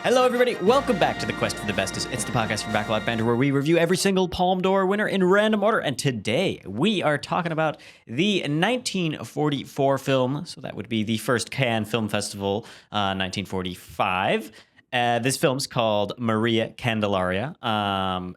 Hello, everybody. Welcome back to the Quest for the Bestest. It's the podcast from Backlog Banter where we review every single Palme d'Or winner in random order. And today we are talking about the 1944 film. So that would be the first Cannes Film Festival, 1945. This film's called Maria Candelaria.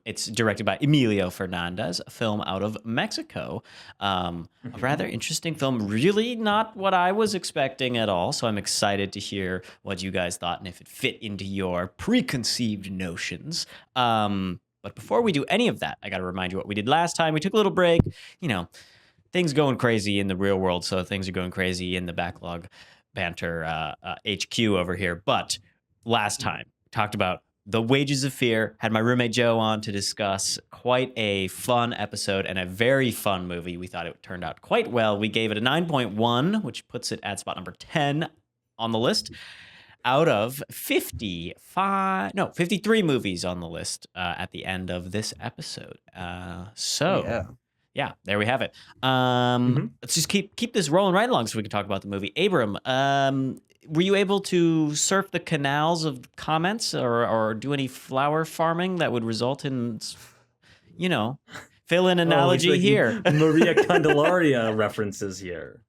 It's directed by Emilio Fernandez, a film out of Mexico. A rather interesting film, really not what I was expecting at all. So I'm excited to hear what you guys thought and if it fit into your preconceived notions. But before we do any of that, I got to remind you what we did last time. We took a little break. You know, things going crazy in the real world, so things are going crazy in the Backlog Banter HQ over here. But last time, talked about The Wages of Fear, had my roommate Joe on to discuss quite a fun episode and a very fun movie. We thought it turned out quite well. We gave it a 9.1, which puts it at spot number 10 on the list out of 53 movies on the list at the end of this episode. Yeah, there we have it. Let's just keep this rolling right along so we can talk about the movie. Abram, were you able to surf the canals of comments or do any flower farming that would result in, fill in analogy here? Maria Candelaria references here.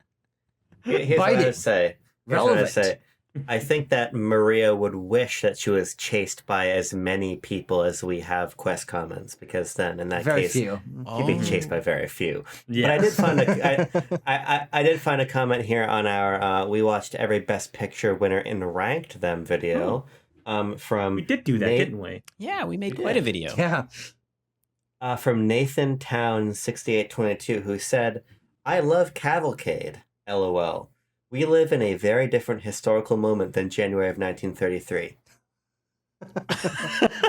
Here's what I say. I think that Maria would wish that she was chased by as many people as we have Quest comments, because then in that case, you'd be chased by very few. Yeah. But I did find I did find a comment here on our we watched every Best Picture winner and ranked them video. From we did do that, didn't we? Yeah, we made quite a video. Yeah. From Nathan Town 6822, who said, "I love Cavalcade. LOL. We live in a very different historical moment than January of 1933.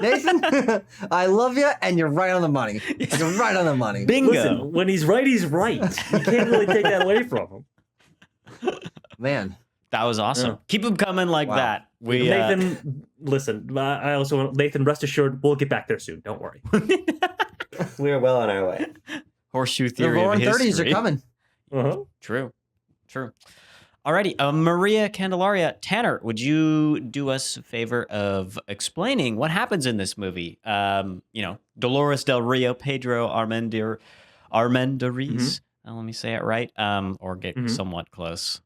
Nathan, I love you, and you're right on the money. You're right on the money. Bingo. Listen, when he's right, he's right. You can't really take that away from him. Man. That was awesome. Keep them coming like that. Nathan, listen, Nathan, rest assured, we'll get back there soon. Don't worry. We're well on our way. Horseshoe theory The of roaring history. 30s are coming. True. Alrighty, Maria Candelaria. Tanner, would you do us a favor of explaining what happens in this movie? Dolores Del Rio, Pedro Armendariz. Let me say it right, or get somewhat close.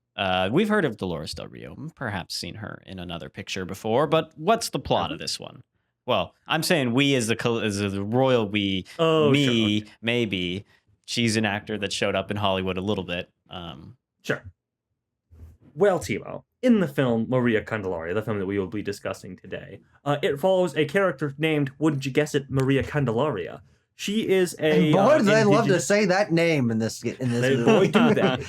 We've heard of Dolores Del Rio, perhaps seen her in another picture before, but what's the plot of this one? Well, I'm saying we as the royal we, me, sure. Maybe. She's an actor that showed up in Hollywood a little bit. Sure. Well, Timo, in the film Maria Candelaria, the film that we will be discussing today, it follows a character named, wouldn't you guess it, Maria Candelaria. She is a boy, do they love to say that name in this movie. Boy, do that.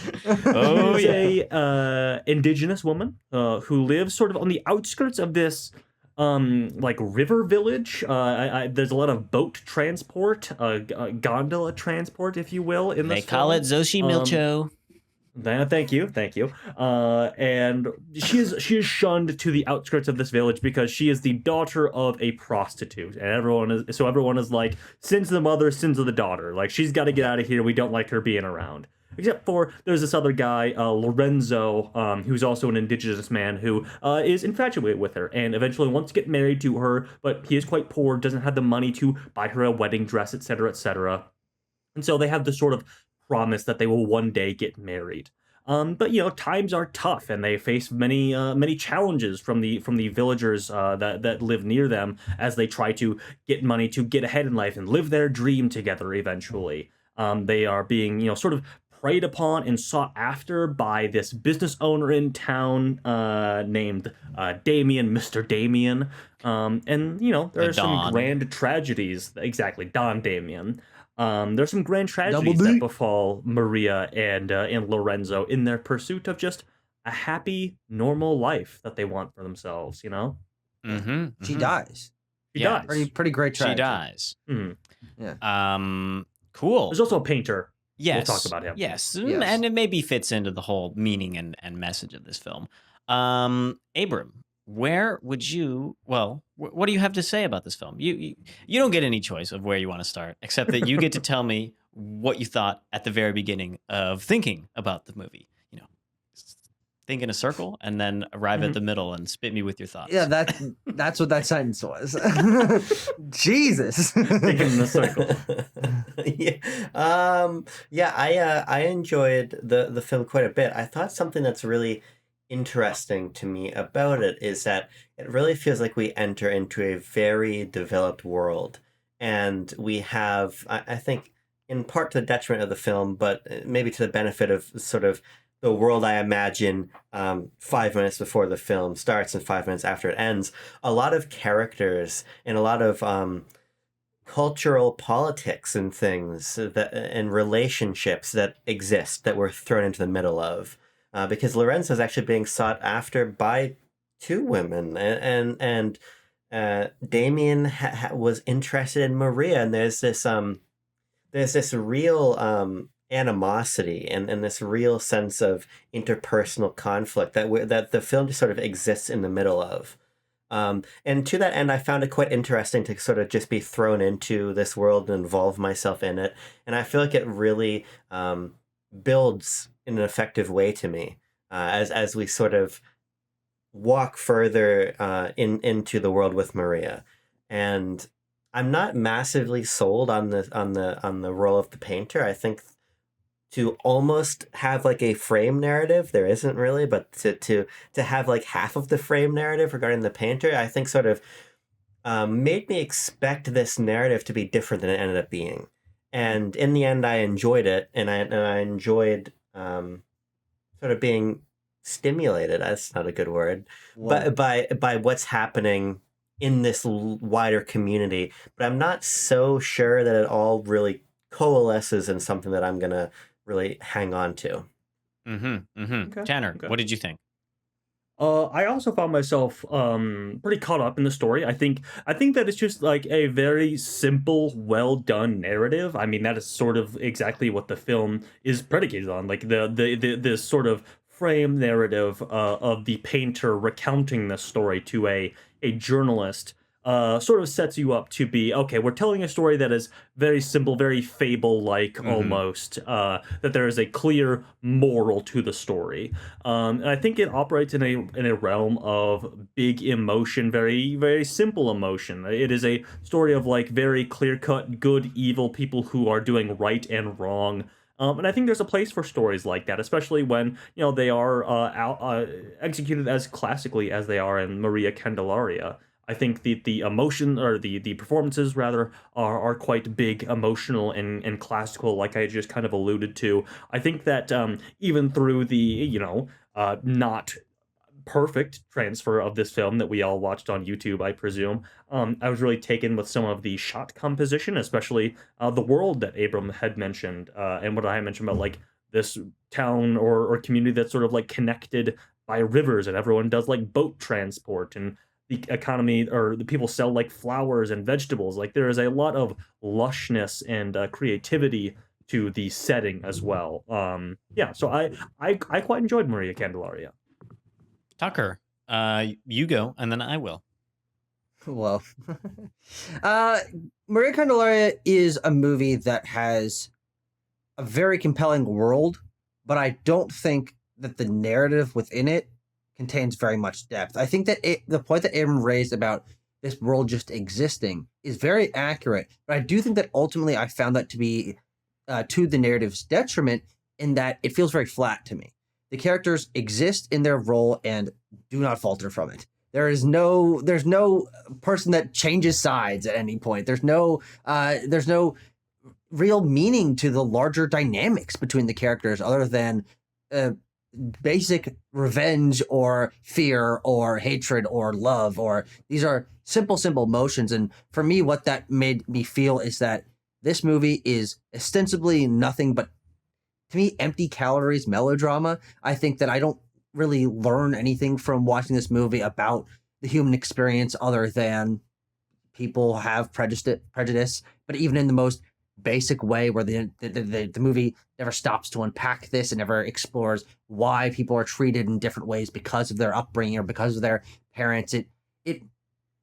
She's a indigenous woman who lives sort of on the outskirts of this river village. There's a lot of boat transport, gondola transport, if you will, in this They call it Xochimilco. Thank you. And she is shunned to the outskirts of this village because she is the daughter of a prostitute, and everyone is like, sins of the mother, sins of the daughter. Like, she's got to get out of here. We don't like her being around. Except for there's this other guy, Lorenzo, who's also an indigenous man who is infatuated with her and eventually wants to get married to her, but he is quite poor, doesn't have the money to buy her a wedding dress, etc., etc. And so they have this sort of promise that they will one day get married. But times are tough, and they face many challenges from the villagers that live near them as they try to get money to get ahead in life and live their dream together eventually. They are being sort of preyed upon and sought after by this business owner in town named Damien, Mr. Damien. And there are some grand tragedies. Exactly, Don Damien. There's some grand tragedies that befall Maria and Lorenzo in their pursuit of just a happy, normal life that they want for themselves, She dies. She dies. Pretty great tragedy. She dies. Yeah. Cool. There's also a painter. Yes. We'll talk about him. Yes. And it maybe fits into the whole meaning and message of this film. Abram, where would you, what do you have to say about this film? You don't get any choice of where you want to start, except that you get to tell me what you thought at the very beginning of thinking about the movie. think in a circle and then arrive at the middle and spit me with your thoughts. Yeah, that's what that sentence was. Jesus. Think in the circle. I enjoyed the film quite a bit. I thought something that's really interesting to me about it is that it really feels like we enter into a very developed world, and we have, I think, in part to the detriment of the film, but maybe to the benefit of sort of the world I imagine 5 minutes before the film starts and 5 minutes after it ends, a lot of characters and a lot of cultural politics and things and relationships that exist that we're thrown into the middle of. Because Lorenzo is actually being sought after by two women, and Damien was interested in Maria, and there's this real animosity and this real sense of interpersonal conflict that the film just sort of exists in the middle of. And to that end, I found it quite interesting to sort of just be thrown into this world and involve myself in it, and I feel like it really builds in an effective way to me as we sort of walk further into the world with Maria. And I'm not massively sold on the role of the painter. I think to almost have like a frame narrative, there isn't really, but to have like half of the frame narrative regarding the painter, I think sort of made me expect this narrative to be different than it ended up being. And in the end, I enjoyed it, and I enjoyed sort of being stimulated. That's not a good word, but by what's happening in this wider community. But I'm not so sure that it all really coalesces in something that I'm gonna really hang on to. Okay. Tanner, what did you think? I also found myself pretty caught up in the story. I think that it's just like a very simple, well done narrative. I mean, that is sort of exactly what the film is predicated on. Like the sort of frame narrative of the painter recounting the story to a journalist sort of sets you up to be, okay, we're telling a story that is very simple, very fable-like almost, that there is a clear moral to the story. And I think it operates in a realm of big emotion, very, very simple emotion. It is a story of like very clear-cut, good, evil people who are doing right and wrong. And I think there's a place for stories like that, especially when, they are executed as classically as they are in Maria Candelaria. I think the emotion, or the performances rather, are quite big, emotional and classical, like I just kind of alluded to. I think that even through the not perfect transfer of this film that we all watched on YouTube, I presume, I was really taken with some of the shot composition, especially the world that Abram had mentioned, and what I mentioned about like this town or community that's sort of like connected by rivers, and everyone does like boat transport, and the economy, or the people sell like flowers and vegetables. Like there is a lot of lushness and creativity to the setting as well. So I quite enjoyed Maria Candelaria. Tucker, you go, and then I will. Well, Maria Candelaria is a movie that has a very compelling world, but I don't think that the narrative within it contains very much depth. I think that the point that Abram raised about this world just existing is very accurate, but I do think that ultimately I found that to be to the narrative's detriment, in that it feels very flat to me. The characters exist in their role and do not falter from it. There's no person that changes sides at any point. There's no real meaning to the larger dynamics between the characters, other than basic revenge or fear or hatred or love, or these are simple emotions. And for me, what that made me feel is that this movie is ostensibly nothing but, to me, empty calories melodrama. I think that I don't really learn anything from watching this movie about the human experience, other than people have prejudice, but even in the most basic way, where the movie never stops to unpack this and never explores why people are treated in different ways because of their upbringing or because of their parents. It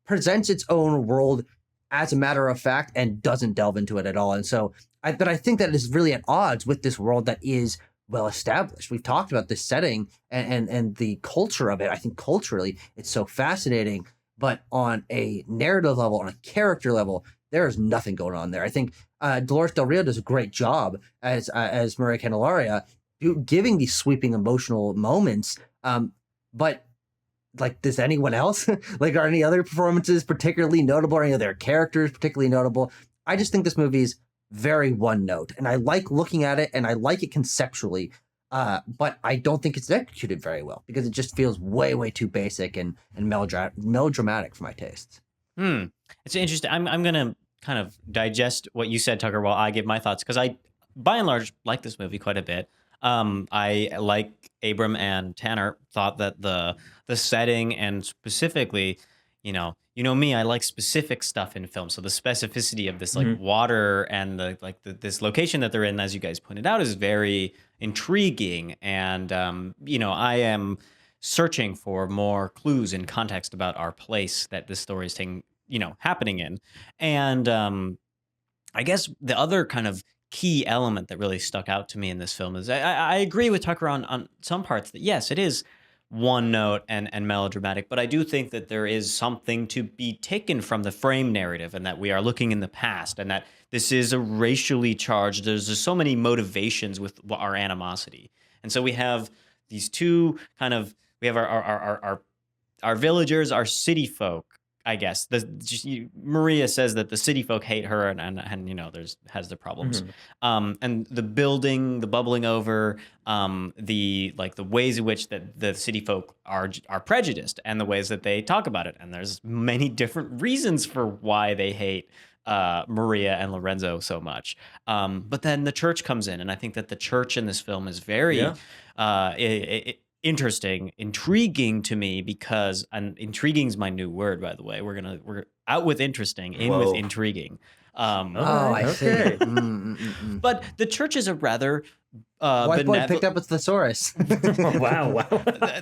presents its own world as a matter of fact and doesn't delve into it at all. And so I think that is really at odds with this world that is well established. We've talked about the setting and the culture of it. I think culturally it's so fascinating, but on a narrative level, on a character level, there is nothing going on there. I think Dolores Del Rio does a great job as Maria Candelaria, giving these sweeping emotional moments. But like, does anyone else like, are any other performances particularly notable? Or any of their characters particularly notable? I just think this movie's very one note, and I like looking at it, and I like it conceptually. But I don't think it's executed very well because it just feels way too basic and melodramatic for my tastes. It's interesting. I'm gonna kind of digest what you said, Tucker, while I give my thoughts, because I, by and large, like this movie quite a bit. I, like Abram and Tanner, thought that the setting, and specifically, you know me, I like specific stuff in film. So the specificity of this like water and this location that they're in, as you guys pointed out, is very intriguing. And I am searching for more clues and context about our place that this story is happening in. And I guess the other kind of key element that really stuck out to me in this film is I agree with Tucker on some parts that, yes, it is one note and melodramatic, but I do think that there is something to be taken from the frame narrative, and that we are looking in the past, and that this is a racially charged, there's just so many motivations with our animosity. And so we have these two we have our villagers, our city folk, I guess. Maria says that the city folk hate her, and has their problems. And the bubbling over, the ways in which that the city folk are prejudiced, and the ways that they talk about it. And there's many different reasons for why they hate Maria and Lorenzo so much. But then the church comes in, and I think that the church in this film is very interesting, intriguing to me, because, and intriguing is my new word, by the way. We're out with interesting, in with intriguing. I see. But the church is a rather white boy picked up a thesaurus. Wow.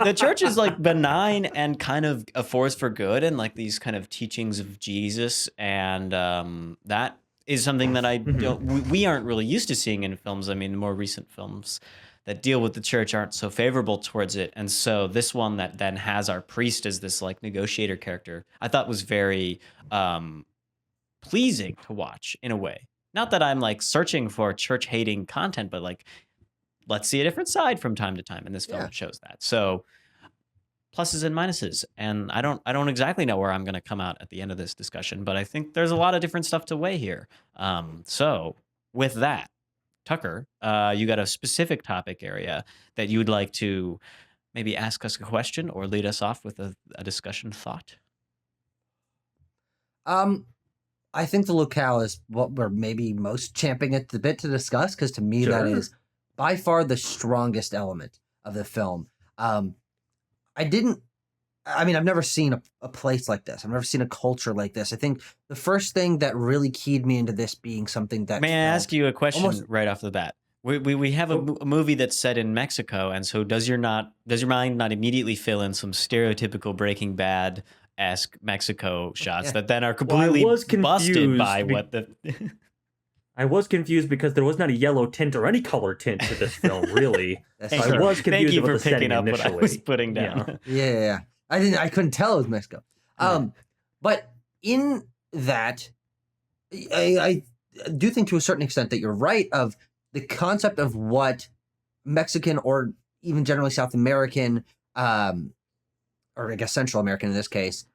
The church is like benign and kind of a force for good, and like these kind of teachings of Jesus, and that is something that we aren't really used to seeing in films. I mean, more recent films that deal with the church aren't so favorable towards it. And so this one that then has our priest as this like negotiator character, I thought was very pleasing to watch in a way. Not that I'm like searching for church hating content, but like, let's see a different side from time to time. And this film shows that. So pluses and minuses. And I don't exactly know where I'm going to come out at the end of this discussion, but I think there's a lot of different stuff to weigh here. So with that, Tucker, you got a specific topic area that you would like to maybe ask us a question or lead us off with a discussion thought? I think the locale is what we're maybe most champing at the bit to discuss, because to me that is by far the strongest element of the film. I've never seen a place like this. I've never seen a culture like this. I think the first thing that really keyed me into this being something that... May I ask you a question right off the bat? We have a movie that's set in Mexico, and so does your mind not immediately fill in some stereotypical Breaking Bad-esque Mexico shots that then are completely busted by what the... I was confused because there was not a yellow tint or any color tint to this film, really. So I was confused. Thank you for picking up what I was putting down. Yeah. I couldn't tell it was Mexico. But in that, I do think to a certain extent that you're right of the concept of what Mexican, or even generally South American, or I guess Central American in this case,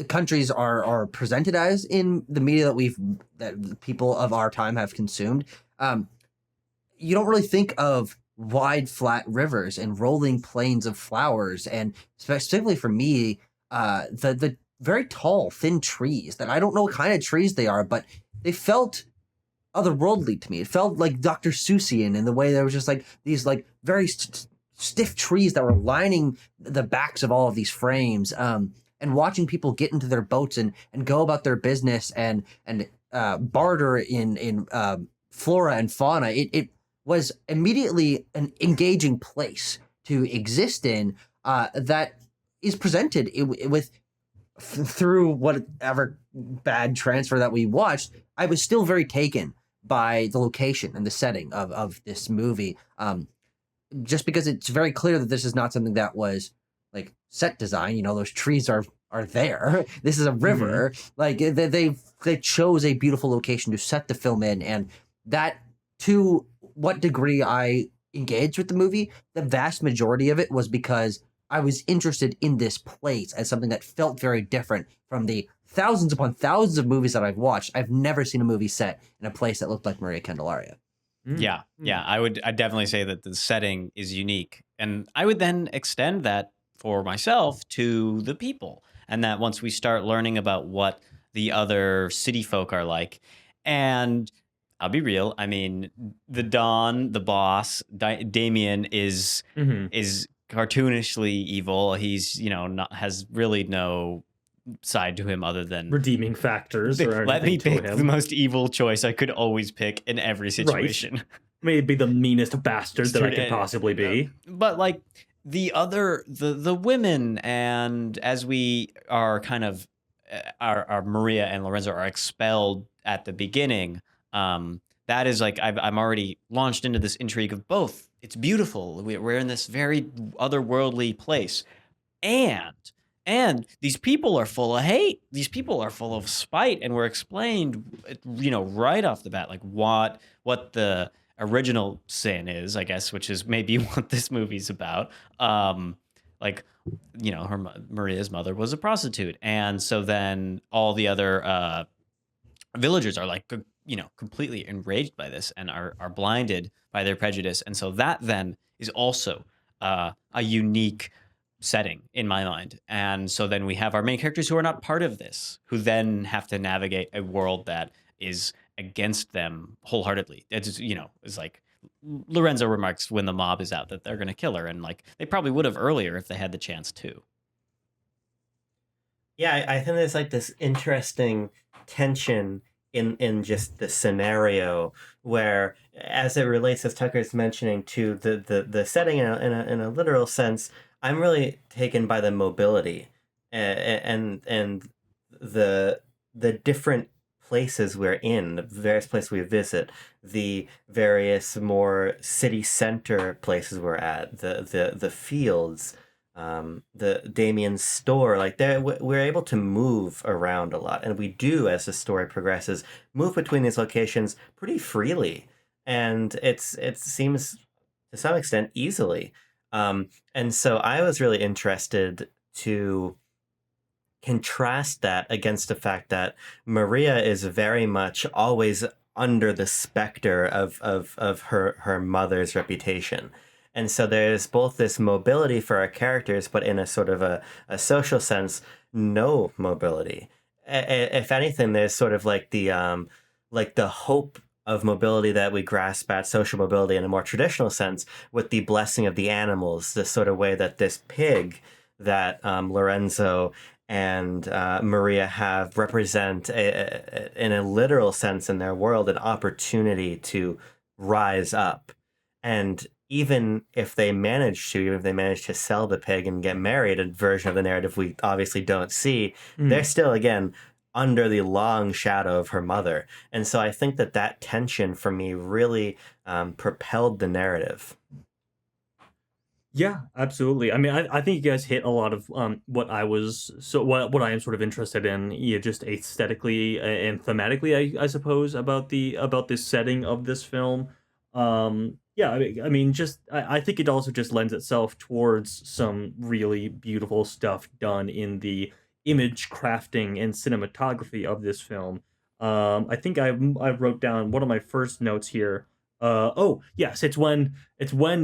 countries are presented as in the media that people of our time have consumed. You don't really think of wide flat rivers and rolling plains of flowers, and specifically for me, the very tall thin trees that I don't know what kind of trees they are, but they felt otherworldly to me. It felt like Dr. Seussian in the way there was just like these like very stiff trees that were lining the backs of all of these frames, and watching people get into their boats and go about their business and barter in flora and fauna. It was immediately an engaging place to exist in, that is presented through whatever bad transfer that we watched. I was still very taken by the location and the setting of this movie. Just because it's very clear that this is not something that was like set design. You know, those trees are there. This is a river. Like they chose a beautiful location to set the film in, and that, to what degree I engaged with the movie, the vast majority of it was because I was interested in this place as something that felt very different from the thousands upon thousands of movies that I've watched. I've never seen a movie set in a place that looked like Maria Candelaria. Yeah. I'd definitely say that the setting is unique. And I would then extend that for myself to the people. And that once we start learning about what the other city folk are like, and I'll be real, I mean, the Don, the boss, Damien is cartoonishly evil. He's, has really no side to him other than redeeming factors. Let me pick the most evil choice I could always pick in every situation. Right. Maybe the meanest bastard that I could possibly be. But like the women, and as we are kind of our Maria and Lorenzo are expelled at the beginning, that is like I'm already launched into this intrigue of both. It's beautiful. We're in this very otherworldly place, and these people are full of hate. These people are full of spite, and we're explained, right off the bat, like what the original sin is, I guess, which is maybe what this movie's about. Maria's mother was a prostitute, and so then all the other villagers are like, completely enraged by this and are blinded by their prejudice, and so that then is also a unique setting in my mind. And so then we have our main characters who are not part of this, who then have to navigate a world that is against them wholeheartedly. It's it's like Lorenzo remarks when the mob is out that they're going to kill her, and like they probably would have earlier if they had the chance to. Yeah, I think there's like this interesting tension in just the scenario where, as it relates, as Tucker's mentioning, to the setting in a literal sense, I'm really taken by the mobility and the different places we're in, the various places we visit, the various more city center places we're at, the fields, the Damien's store. Like we're able to move around a lot, and we do, as the story progresses, move between these locations pretty freely, and it seems to some extent easily. And so I was really interested to contrast that against the fact that Maria is very much always under the specter of her mother's reputation. And so there's both this mobility for our characters, but in a sort of a social sense, no mobility. If anything, there's sort of like the hope of mobility that we grasp at, social mobility in a more traditional sense, with the blessing of the animals, the sort of way that this pig that Lorenzo and Maria have represent, in a literal sense in their world, an opportunity to rise up. And even if they manage to sell the pig and get married, a version of the narrative we obviously don't see, they're still, again, under the long shadow of her mother. And so I think that tension for me really propelled the narrative. Yeah, absolutely. I mean, I think you guys hit a lot of what I am sort of interested in, just aesthetically and thematically, I suppose, about this setting of this film. Yeah, I mean, I think it also just lends itself towards some really beautiful stuff done in the image crafting and cinematography of this film. I think I wrote down one of my first notes here. Oh yes, it's when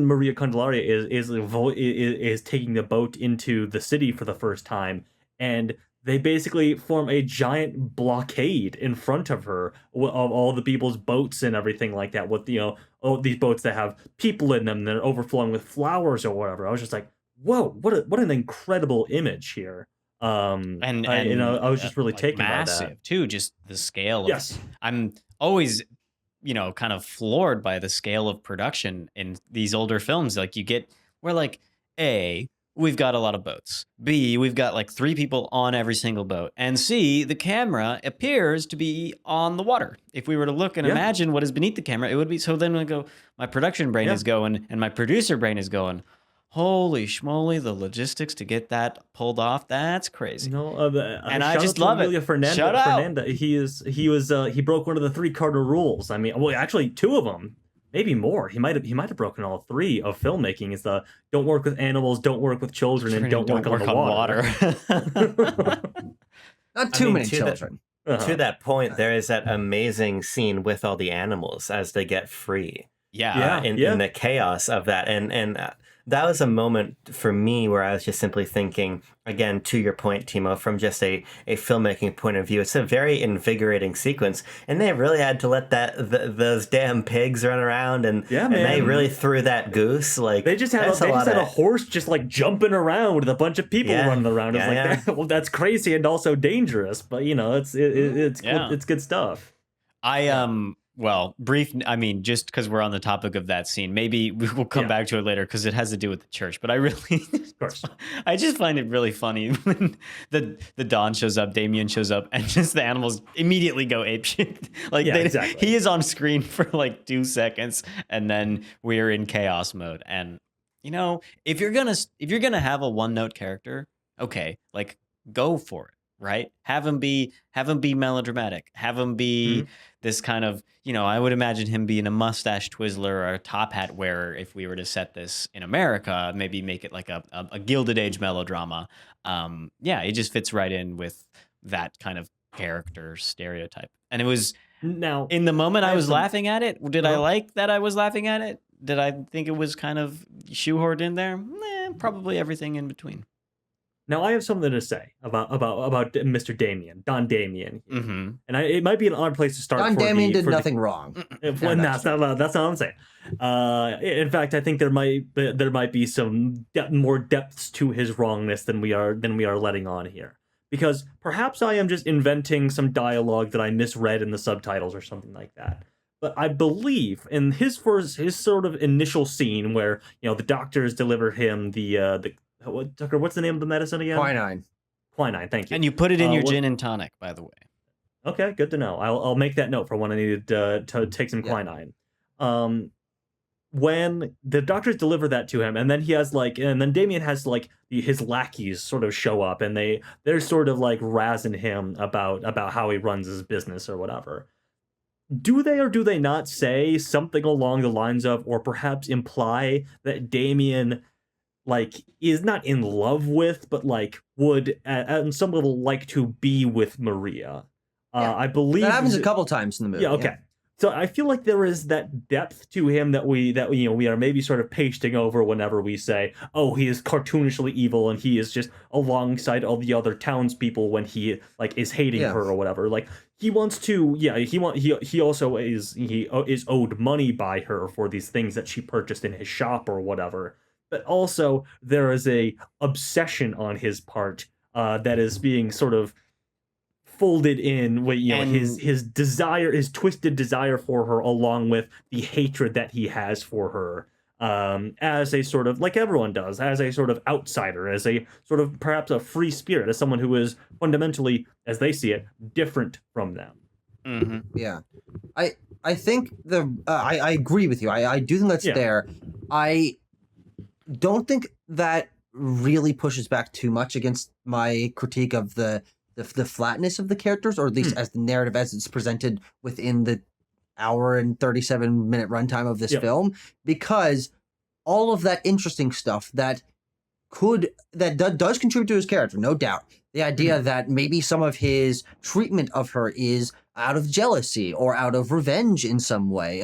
Maria Candelaria is taking the boat into the city for the first time, and they basically form a giant blockade in front of her of all the people's boats and everything like that. With these boats that have people in them that are overflowing with flowers or whatever. I was just like, whoa, what an incredible image here. I was just really taken massive by that too. Just the scale. Yes, I'm always kind of floored by the scale of production in these older films. Like where we've got a lot of boats. B, we've got like 3 people on every single boat. And C, the camera appears to be on the water. If we were to look and imagine what is beneath the camera, it would be. So then we go, my production brain is going and my producer brain is going, holy schmoly, the logistics to get that pulled off, that's crazy. And I just love it. Fernanda. He broke one of the 3 cardinal rules. I mean, well, actually 2 of them. Maybe more. He might have broken all 3 of filmmaking. Is the don't work with animals, don't work with children, and don't work on water. Not too many children. To that point, there is that amazing scene with all the animals as they get free. In the chaos of that, and that was a moment for me where I was just simply thinking, again, to your point, Timo, from just a filmmaking point of view, it's a very invigorating sequence. And they really had to let those damn pigs run around, and they really threw that goose. Like they just had a horse just like jumping around with a bunch of people running around. It's like, well, that's crazy and also dangerous, but you know, it's good stuff. Well, I mean, just because we're on the topic of that scene, maybe we will come back to it later because it has to do with the church. But I really, of course, I just find it really funny when the Don shows up, Damien shows up, and just the animals immediately go apeshit. Like, he is on screen for like 2 seconds, and then we're in chaos mode. And you know, if you're gonna have a one-note character, okay, like go for it. Right? Have him be melodramatic. Have him be this kind of, you know, I would imagine him being a mustache twizzler or a top hat wearer if we were to set this in America, maybe make it like a Gilded Age melodrama. It just fits right in with that kind of character stereotype. And it was now in the moment I was laughing at it. Did I like that I was laughing at it? Did I think it was kind of shoehorned in there? Probably everything in between. Now I have something to say about Mr. Damien, Don Damien, and it might be an odd place to start. Don Damien did nothing wrong. That's not what I'm saying. In fact, I think there might be some more depths to his wrongness than we are letting on here. Because perhaps I am just inventing some dialogue that I misread in the subtitles or something like that. But I believe in his sort of initial scene where, you know, the doctors deliver him Tucker, what's the name of the medicine again? Quinine, thank you. And you put it in your gin and tonic, by the way. Okay, good to know. I'll make that note for when I needed to take some quinine. When the doctors deliver that to him, and then Damien has like his lackeys sort of show up, and they're sort of like razzing him about how he runs his business or whatever. Do they or do they not say something along the lines of, or perhaps imply that Damien like is not in love with, but like would at some level like to be with Maria? I believe that happens a couple times in the movie. Yeah, okay. So I feel like there is that depth to him that we are maybe sort of pasting over whenever we say, oh, he is cartoonishly evil and he is just alongside all the other townspeople when he like is hating her or whatever. Like he wants to, he also is owed money by her for these things that she purchased in his shop or whatever. But also there is a obsession on his part that is being sort of folded in with his desire, his twisted desire for her, along with the hatred that he has for her, as a sort of, like everyone does, as a sort of outsider, as a sort of perhaps a free spirit, as someone who is fundamentally, as they see it, different from them. Mm-hmm. Yeah, I think I agree with you. I do think that's there. I don't think that really pushes back too much against my critique of the flatness of the characters, or at least as the narrative as it's presented within the hour and 37-minute runtime of this film, because all of that interesting stuff that does contribute to his character, no doubt. The idea that maybe some of his treatment of her is out of jealousy or out of revenge in some way,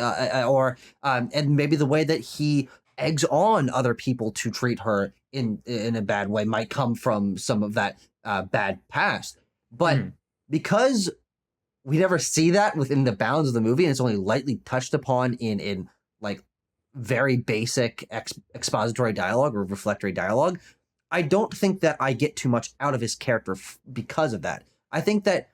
and maybe the way that he eggs on other people to treat her in a bad way might come from some of that bad past. But because we never see that within the bounds of the movie, and it's only lightly touched upon in like very basic expository dialogue or reflectory dialogue, I don't think that I get too much out of his character because of that. I think that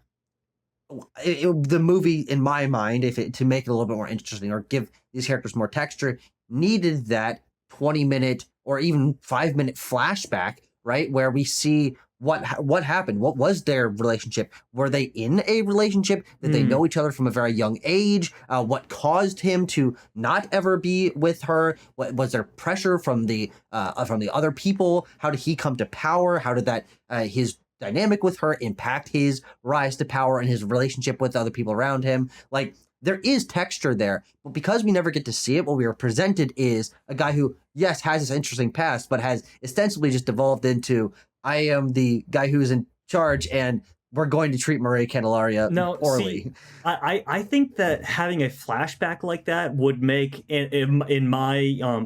the movie, in my mind, to make it a little bit more interesting or give these characters more texture, needed that 20-minute or even 5-minute flashback, right, where we see what happened, what was their relationship, were they in a relationship, did they know each other from a very young age, what caused him to not ever be with her, what was there pressure from the other people, how did he come to power, how did that his dynamic with her impact his rise to power and his relationship with other people around him. Like, there is texture there, but because we never get to see it, what we are presented is a guy who, yes, has this interesting past, but has ostensibly just devolved into, I am the guy who's in charge, and we're going to treat Maria Candelaria poorly. See, I think that having a flashback like that would make, in my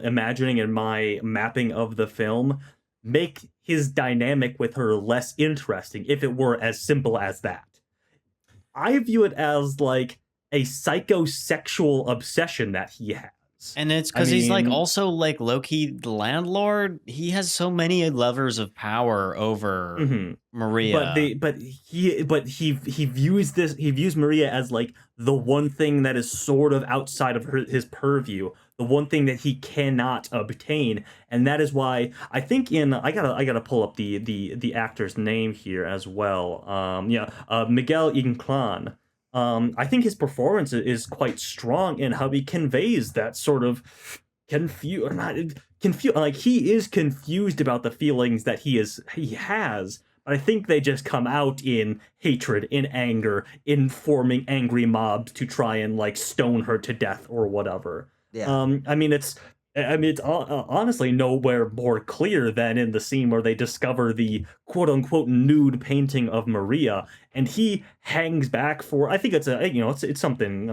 imagining and my mapping of the film, make his dynamic with her less interesting if it were as simple as that. I view it as like a psychosexual obsession that he has. And it's because he's like also like low-key landlord. He has so many levers of power over Maria. But he views Maria as like the one thing that is sort of outside of his purview, the one thing that he cannot obtain, and that is why I think I gotta pull up the actor's name here as well. Miguel Inclán. I think his performance is quite strong in how he conveys that sort of like he is confused about the feelings that he has, but I think they just come out in hatred, in anger, in forming angry mobs to try and like stone her to death or whatever. Yeah. It's honestly nowhere more clear than in the scene where they discover the quote-unquote nude painting of Maria, and he hangs back for, I think it's it's something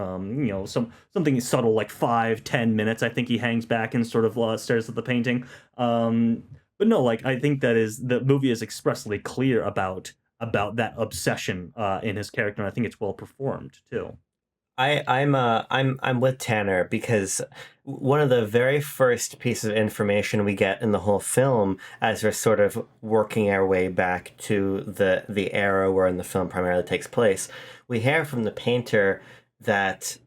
something subtle like 5-10 minutes. I think he hangs back and sort of stares at the painting. But no, like I think the movie is expressly clear about that obsession in his character, and I think it's well performed too. I'm with Tanner, because one of the very first pieces of information we get in the whole film, as we're sort of working our way back to the era wherein the film primarily takes place, we hear from the painter that,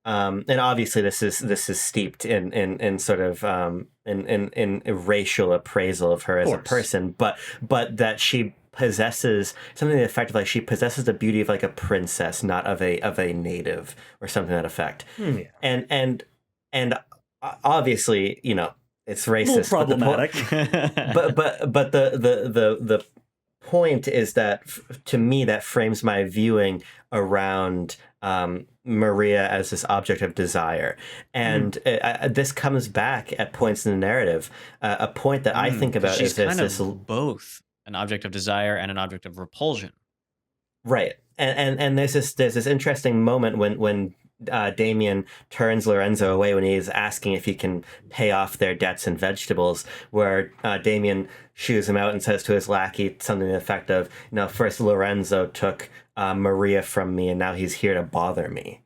and obviously this is steeped in sort of in racial appraisal of her as a person, but that she possesses something to the effect of like she possesses the beauty of like a princess, not of a native, or something to that effect. And obviously, it's racist, problematic. but the point is that to me that frames my viewing around Maria as this object of desire, and this comes back at points in the narrative. A point that I think about is this both an object of desire and an object of repulsion. Right. And there's this interesting moment when Damien turns Lorenzo away when he's asking if he can pay off their debts in vegetables, where Damien shoos him out and says to his lackey something to the effect of, first Lorenzo took Maria from me, and now he's here to bother me.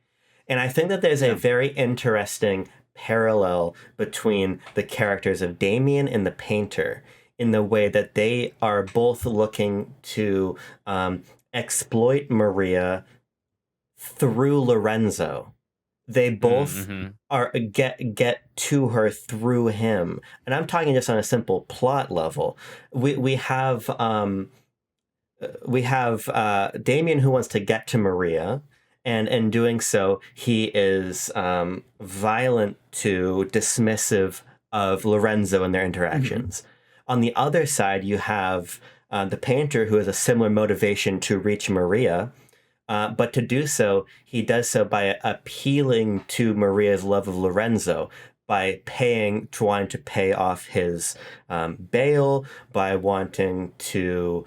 And I think that there's a very interesting parallel between the characters of Damien and the painter, in the way that they are both looking to exploit Maria through Lorenzo. They both are get to her through him, and I'm talking just on a simple plot level. We have Damien, who wants to get to Maria, and in doing so, he is violent to dismissive of Lorenzo and their interactions. On the other side, you have the painter, who has a similar motivation to reach Maria, but to do so, he does so by appealing to Maria's love of Lorenzo, by wanting to pay off his bail, by wanting to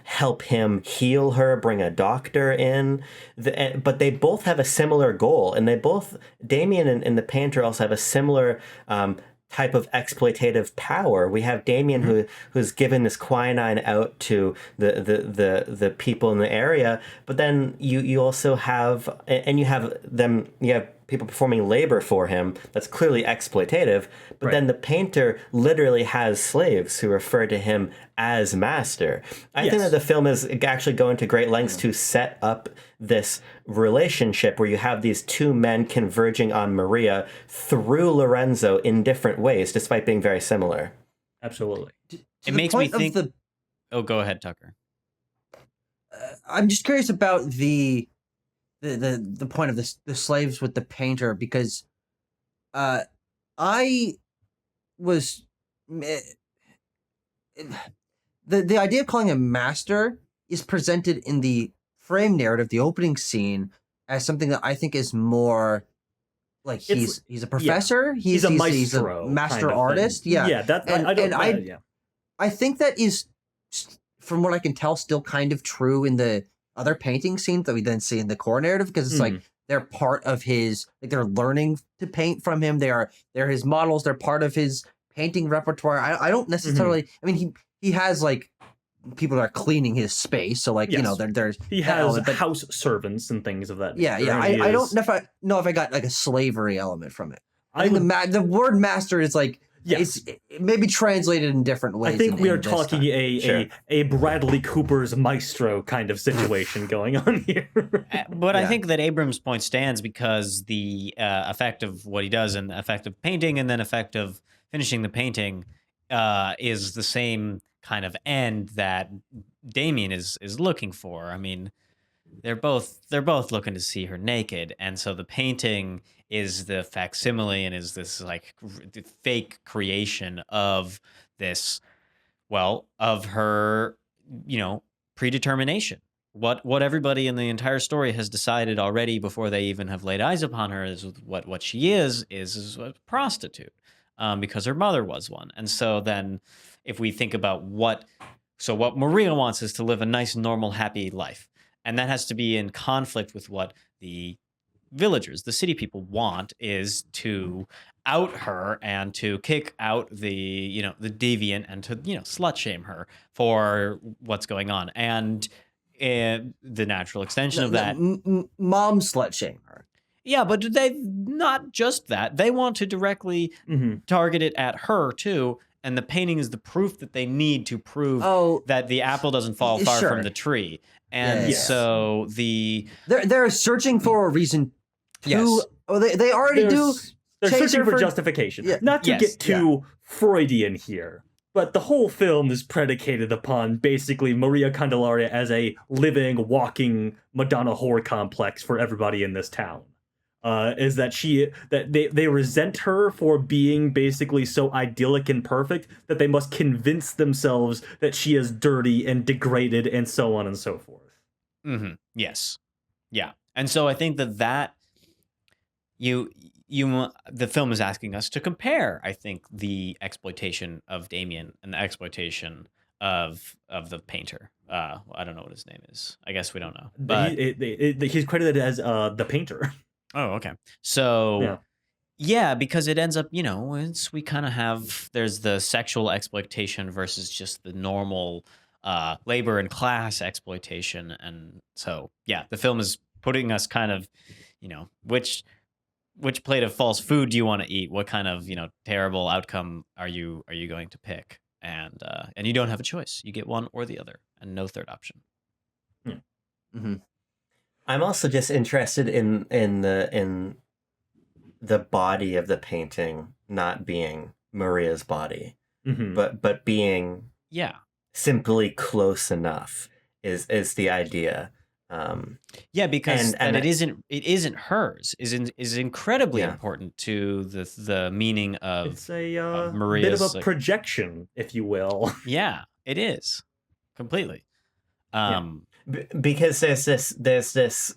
help him heal her, bring a doctor in. But they both have a similar goal, and Damien and the painter also have a similar type of exploitative power. We have Damien who's given this quinine out to the people in the area, but then you also have, and you have people performing labor for him that's clearly exploitative, but Right. then the painter literally has slaves who refer to him as master. I think that the film is actually going to great lengths to set up this relationship where you have these two men converging on Maria through Lorenzo in different ways, despite being very similar. Absolutely. It makes me think... Oh, go ahead, Tucker. I'm just curious about the point of the slaves with the painter, because I was the idea of calling him master is presented in the frame narrative, the opening scene, as something that I think is more like he's a professor, he's a maestro, he's a master kind of artist, thing. Yeah, that's I think that is, from what I can tell, still kind of true in the other painting scenes that we then see in the core narrative, because it's like they're part of his, like they're learning to paint from him. They're his models. They're part of his painting repertoire. I don't necessarily. I mean, he has like people that are cleaning his space. So like, you know, there's he has house servants and things of that nature. Yeah. I don't know if I got like a slavery element from it. I think the word master is like, it may be translated in different ways. I think we are talking a Bradley Cooper's Maestro kind of situation going on here. But I think that Abrams' point stands, because the effect of what he does and the effect of painting and then effect of finishing the painting is the same kind of end that Damien is looking for. I mean, they're both looking to see her naked, and so the painting is the facsimile and is this like fake creation of this, well, of her, you know, predetermination. What everybody in the entire story has decided already before they even have laid eyes upon her is what she is a prostitute, because her mother was one. And so then if we think about what Maria wants is to live a nice, normal, happy life. And that has to be in conflict with what the villagers, the city people, want, is to out her and to kick out the deviant and to, slut shame her for what's going on. And the natural extension of that, mom slut shame her. Yeah, but they not just that. They want to directly target it at her too. And the painting is the proof that they need to prove that the apple doesn't fall far from the tree. And so they're searching for a reason to. Yes. They already do. They're searching for justification. Yeah. Not to get too Freudian here, but the whole film is predicated upon basically Maria Candelaria as a living, walking Madonna whore complex for everybody in this town. Is that they resent her for being basically so idyllic and perfect that they must convince themselves that she is dirty and degraded and so on and so forth. Yes. Yeah. And so I think that the film is asking us to compare, I think, the exploitation of Damien and the exploitation of the painter. I don't know what his name is. I guess we don't know. But he's credited as the painter. Oh, okay. So, because it ends up, we kind of have, there's the sexual exploitation versus just the normal labor and class exploitation. And so, the film is putting us kind of, which plate of false food do you want to eat? What kind of, terrible outcome are you going to pick? And you don't have a choice. You get one or the other and no third option. Yeah. Mm-hmm. I'm also just interested in the body of the painting not being Maria's body, but being simply close enough is the idea. Because it isn't hers is incredibly important to the meaning of it's a Maria's, bit of a projection, if you will. Yeah, it is completely. Because there's this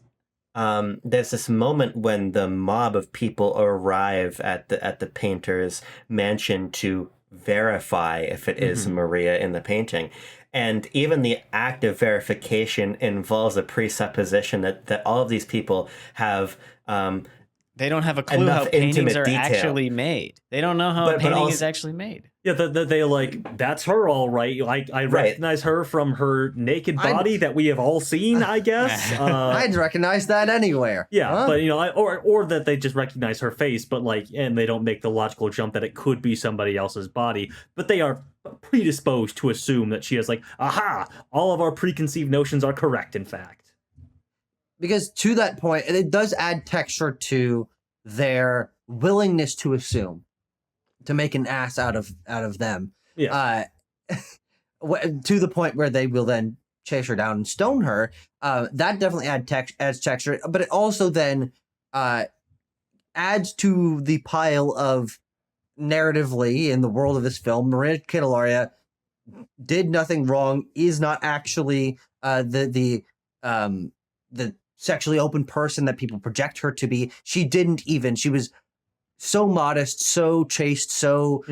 moment when the mob of people arrive at the painter's mansion to verify if it is Maria in the painting, and even the act of verification involves a presupposition that all of these people have They don't have a clue enough how paintings intimate are detail. actually made. They don't know how a painting is actually made. Yeah, they like, that's her, all right. Like, I recognize her from her naked body that we have all seen, I guess. I'd recognize that anywhere. Yeah, Huh? but, you know, or that they just recognize her face, but, like, and they don't make the logical jump that it could be somebody else's body. But they are predisposed to assume that she is like, aha, all of our preconceived notions are correct, in fact. Because to that point, it does add texture to their willingness to assume, to make an ass out of them. Yeah. To the point where they will then chase her down and stone her. That definitely adds texture, but it also then adds to the pile of narratively in the world of this film. Maria Candelaria did nothing wrong, is not actually the sexually open person that people project her to be. She was so modest, so chaste, so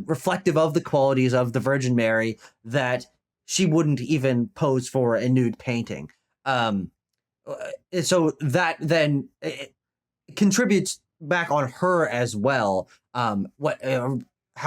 reflective of the qualities of the Virgin Mary that she wouldn't even pose for a nude painting. So that then contributes back on her as well. How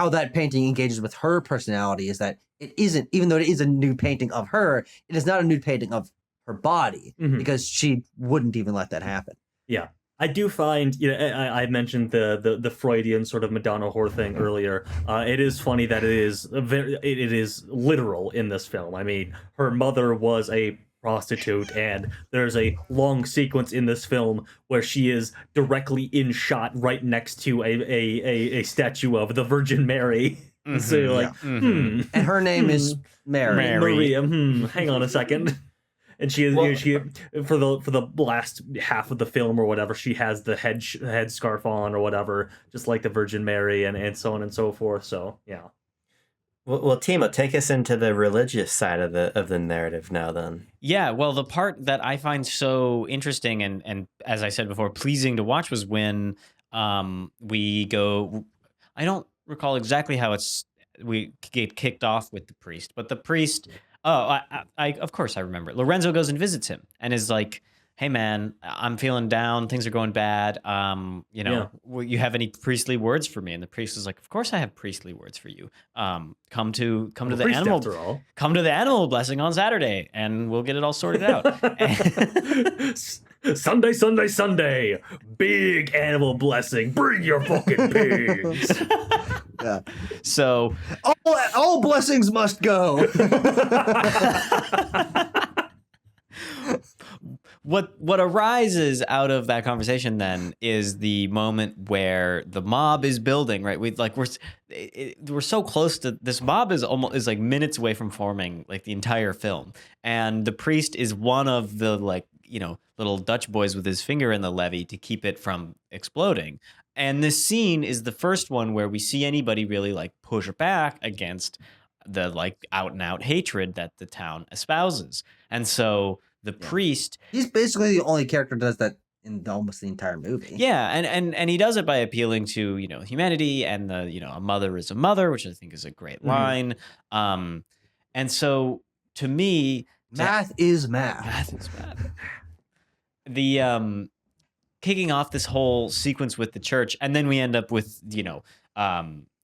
that painting engages with her personality is that it isn't, even though it is a nude painting of her, it is not a nude painting of her body, because she wouldn't even let that happen. Yeah. I do find, you know, I mentioned the Freudian sort of Madonna whore thing earlier. It is funny that it is literal in this film. I mean, her mother was a prostitute, and there's a long sequence in this film where she is directly in shot right next to a statue of the Virgin Mary. So you're like, And her name is Mary. Maria. Hang on a second. And she is, you know, she for the last half of the film or whatever, she has the head scarf on or whatever, just like the Virgin Mary, and so on and so forth. So yeah. Well, Timo, take us into the religious side of the narrative now. Then. Yeah, well, the part that I find so interesting and as I said before, pleasing to watch was when we go. I don't recall exactly how we get kicked off with the priest, but the priest. Oh, I of course I remember. Lorenzo goes and visits him and is like, "Hey man, I'm feeling down. Things are going bad. You have any priestly words for me?" And the priest is like, "Of course I have priestly words for you. Come to the animal. Come to the animal blessing on Saturday, and we'll get it all sorted out." Sunday, big animal blessing. Bring your fucking pigs. Yeah. So all blessings must go. What arises out of that conversation then is the moment where the mob is building, right? We're so close to this mob is like minutes away from forming like the entire film, and the priest is one of the little Dutch boys with his finger in the levee to keep it from exploding. And this scene is the first one where we see anybody really like push back against the like out and out hatred that the town espouses. And so the priest, he's basically the only character that does that in almost the entire movie. Yeah, and he does it by appealing to, humanity and a mother is a mother, which I think is a great line. And so to me, math is math. Math is math. The kicking off this whole sequence with the church, and then we end up with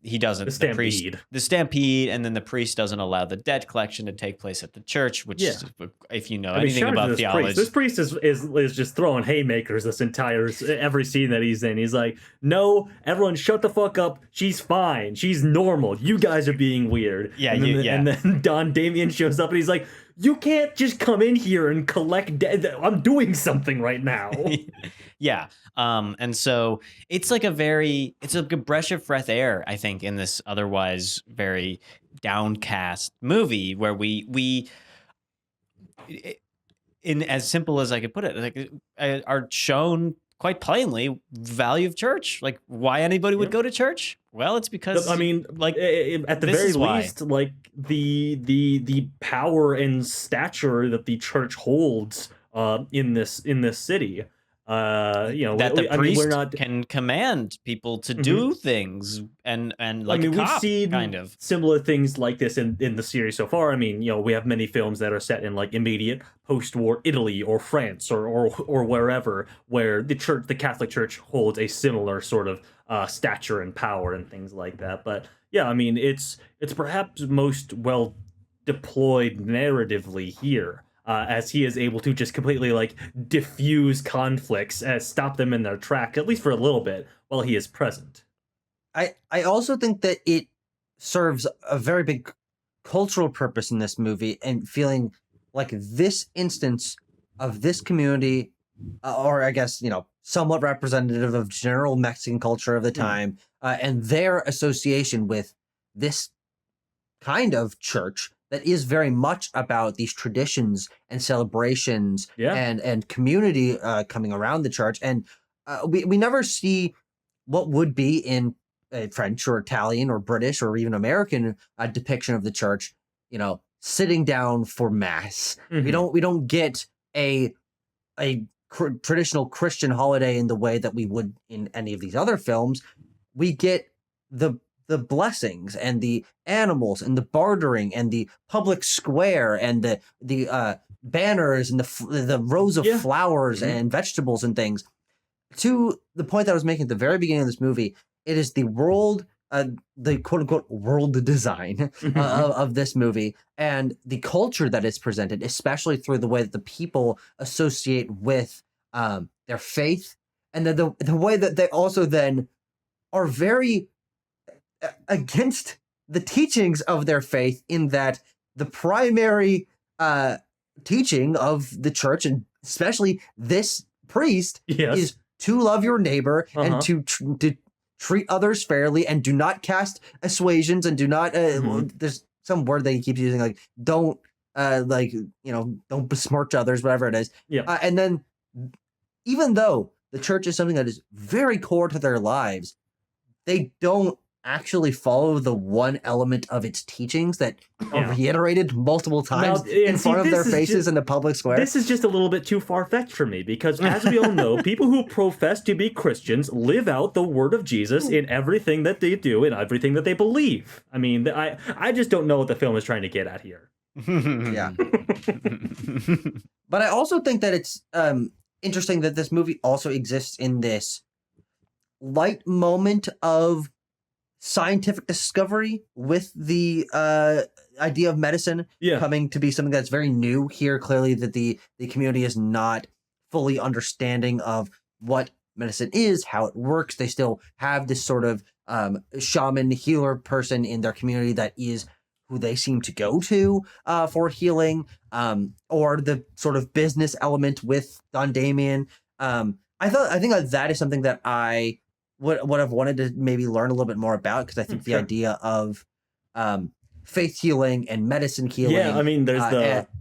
he doesn't the stampede, and then the priest doesn't allow the debt collection to take place at the church, which is, if you know anything about theology, this priest is just throwing haymakers every scene that he's in. He's like, no, everyone shut the fuck up, she's fine, she's normal, you guys are being weird. And then Don Damien shows up and he's like, you can't just come in here and collect debt. I'm doing something right now. Yeah. And so it's like a breath of fresh air, I think, in this otherwise very downcast movie where we in as simple as I could put it, like are shown quite plainly the value of church. Like why anybody would go to church? Well, it's because at the very least, like the power and stature that the church holds in this city. That the priest can command people to do things and like a cop, we've seen kind of similar things like this in the series so far. I mean, we have many films that are set in like immediate post-war Italy or France or wherever, where the Catholic Church holds a similar sort of stature and power and things like that. But yeah, I mean, it's perhaps most well deployed narratively here. As he is able to just completely like diffuse conflicts and stop them in their track, at least for a little bit, while he is present. I also think that it serves a very big cultural purpose in this movie, and feeling like this instance of this community, or I guess, somewhat representative of general Mexican culture of the time, and their association with this kind of church that is very much about these traditions and celebrations and community coming around the church. And we never see what would be in a French or Italian or British or even American depiction of the church, sitting down for mass. We don't get a traditional Christian holiday in the way that we would in any of these other films. We get the blessings and the animals and the bartering and the public square and the banners and the rows of flowers and vegetables and things. To the point that I was making at the very beginning of this movie, it is the world, the quote unquote world design of this movie, and the culture that is presented, especially through the way that the people associate with their faith, and the way that they also then are very against the teachings of their faith, in that the primary teaching of the church, and especially this priest, is to love your neighbor and to treat others fairly, and do not cast assuasions, and do not there's some word that he keeps using, like don't don't besmirch others, whatever it is. And then, even though the church is something that is very core to their lives, they don't actually follow the one element of its teachings that are reiterated multiple times in front of their faces in the public square. This is just a little bit too far-fetched for me, because as we all know, people who profess to be Christians live out the word of Jesus in everything that they do and everything that they believe. I mean, I just don't know what the film is trying to get at here. But I also think that it's interesting that this movie also exists in this light moment of scientific discovery with the idea of medicine coming to be something that's very new here. Clearly that the community is not fully understanding of what medicine is, how it works. They still have this sort of shaman healer person in their community that is who they seem to go to for healing, or the sort of business element with Don Damien. I think that is something that I would have wanted to maybe learn a little bit more about, because I think the idea of faith healing and medicine healing. Yeah, I mean, there's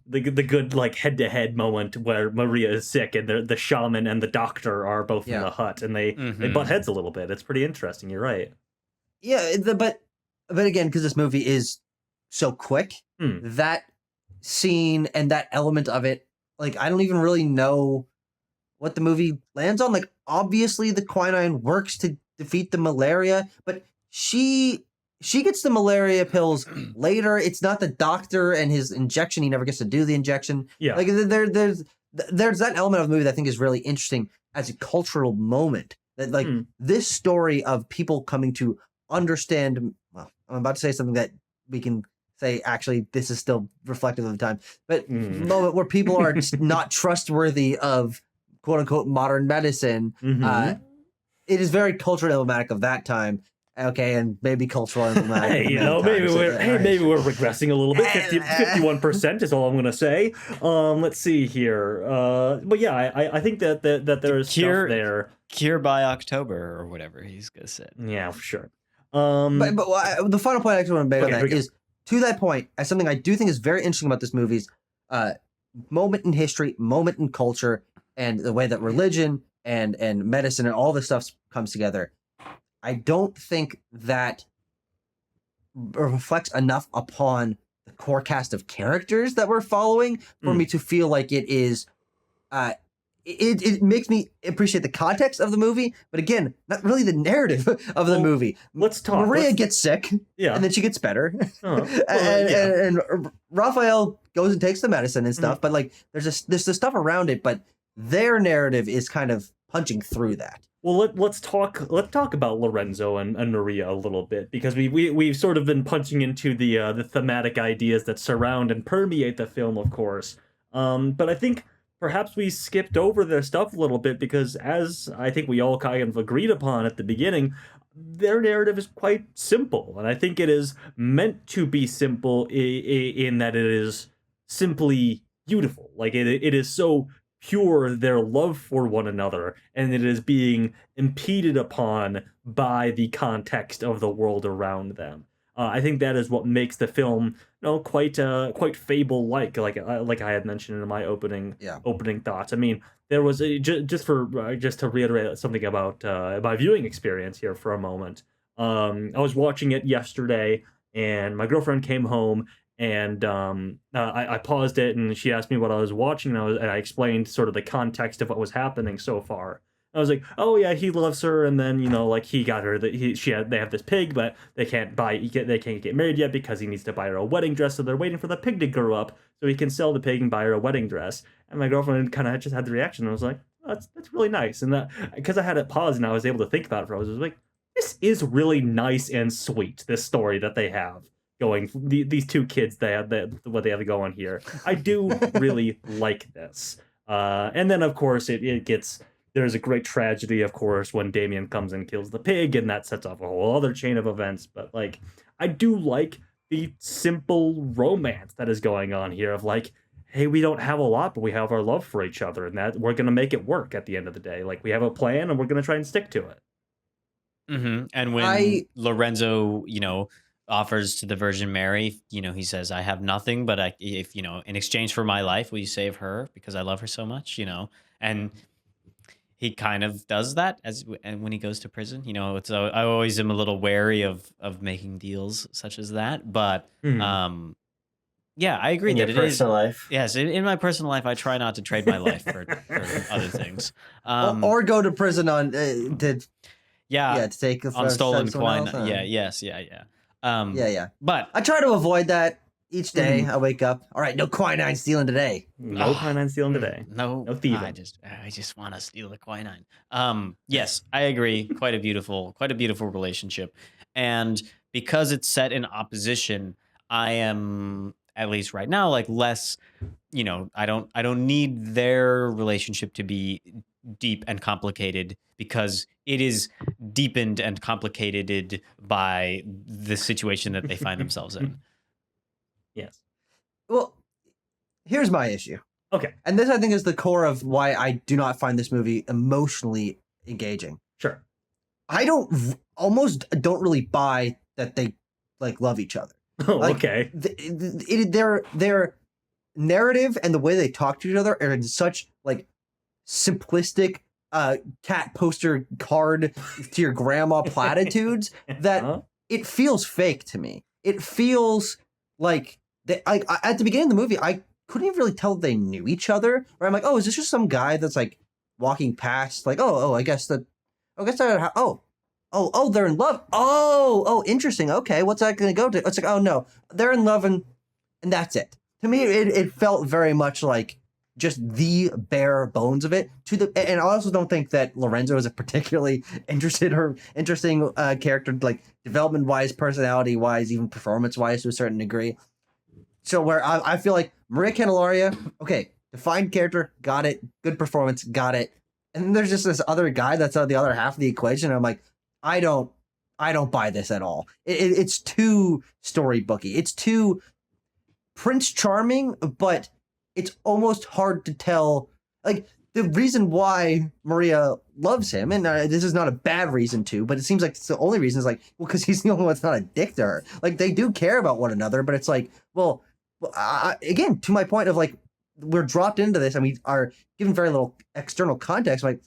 the good like head-to-head moment where Maria is sick and the shaman and the doctor are both in the hut, and they butt heads a little bit. It's pretty interesting. You're right. Yeah, but again, because this movie is so quick, that scene and that element of it, like, I don't even really know what the movie lands on. Like, obviously the quinine works to defeat the malaria, but she gets the malaria pills later. It's not the doctor and his injection. He never gets to do the injection. Yeah. Like, there's that element of the movie that I think is really interesting as a cultural moment. That, like, this story of people coming to understand, well, I'm about to say something that we can say, actually, this is still reflective of the time, but moment where people are not trustworthy of quote unquote modern medicine. It is very culturally emblematic of that time. Okay, and maybe cultural emblematic. Maybe we're regressing a little bit. 51% is all I'm gonna say. Let's see here. But yeah, I think that there is stuff there. Cure by October or whatever he's gonna say. Yeah, for sure. But the final point I actually want to make on that is, to that point, as something I do think is very interesting about this movie's moment in history, moment in culture, and the way that religion and medicine and all this stuff comes together. I don't think that reflects enough upon the core cast of characters that we're following for me to feel like it is it makes me appreciate the context of the movie, but again, not really the narrative of the movie. Let's talk. Maria gets sick, and then she gets better, and Raphael goes and takes the medicine and stuff. But like, there's the stuff around it, but their narrative is kind of punching through that. Well, let's talk about Lorenzo and Maria a little bit, because we've sort of been punching into the thematic ideas that surround and permeate the film, of course. But I think perhaps we skipped over their stuff a little bit, because as I think we all kind of agreed upon at the beginning, their narrative is quite simple, and I think it is meant to be simple in that it is simply beautiful. Like it is so pure, their love for one another, and it is being impeded upon by the context of the world around them. I think that is what makes the film, quite fable-like, like I had mentioned in my opening thoughts. I mean, there was just to reiterate something about my viewing experience here for a moment. I was watching it yesterday, and my girlfriend came home, and I paused it, and she asked me what I was watching, and I explained sort of the context of what was happening so far. I was like, oh yeah, he loves her, and then like he got her they have this pig, but they can't get married yet because he needs to buy her a wedding dress, so they're waiting for the pig to grow up so he can sell the pig and buy her a wedding dress. And my girlfriend kind of just had the reaction, and I was like, oh, that's really nice, and that because I had it paused and I was able to think about it for. I was like, this is really nice and sweet, this story that they have going, these two kids what they have going here. I do really like this. And then of course it gets. There's a great tragedy, of course, when Damien comes and kills the pig, and that sets off a whole other chain of events. But like, I do like the simple romance that is going on here of like, hey, we don't have a lot, but we have our love for each other, and that we're gonna make it work at the end of the day. Like, we have a plan, and we're gonna try and stick to it. Mm-hmm. And when Lorenzo, offers to the Virgin Mary, he says, "I have nothing, but if in exchange for my life, will you save her because I love her so much?" And he kind of does that and when he goes to prison, I always am a little wary of making deals such as that, but yeah, I agree that it is. In your personal life? Yes, in my personal life, I try not to trade my life for other things. Or go to prison on to take on stolen coin. Yeah. But I I try to avoid that each day. I wake up. All right, no quinine stealing today. No quinine stealing today. No thieving. I just want to steal the quinine. Yes, I agree. Quite a beautiful relationship, and because it's set in opposition, I am, at least right now, like less. I don't need their relationship to be deep and complicated, because it is deepened and complicated by the situation that they find themselves in. Yes. Well, here's my issue. Okay. And this, I think, is the core of why I do not find this movie emotionally engaging. Sure. I almost don't really buy that they like love each other. Oh, like, okay. Their narrative and the way they talk to each other are in such like simplistic cat poster card to your grandma platitudes that it feels fake to me. It feels like at the beginning of the movie, I couldn't even really tell they knew each other. Or I'm like, oh, is this just some guy that's like walking past? Like, I guess they're in love. Oh, interesting. Okay, what's that going to go to? It's like, oh no, they're in love, and that's it. To me, it felt very much like just the bare bones of it. And I also don't think that Lorenzo is a particularly interesting character, like development wise, personality wise, even performance wise to a certain degree. So where I feel like Maria Candelaria, okay, defined character, got it, good performance, got it. And then there's just this other guy that's on the other half of the equation. And I'm like, I don't buy this at all. It's too storybooky. It's too Prince Charming, but it's almost hard to tell. Like, the reason why Maria loves him, and this is not a bad reason to, but it seems like it's the only reason, is like, well, because he's the only one that's not a dick to her. Like, they do care about one another, but it's like, well, again, to my point of like, we're dropped into this and we are given very little external context. Like,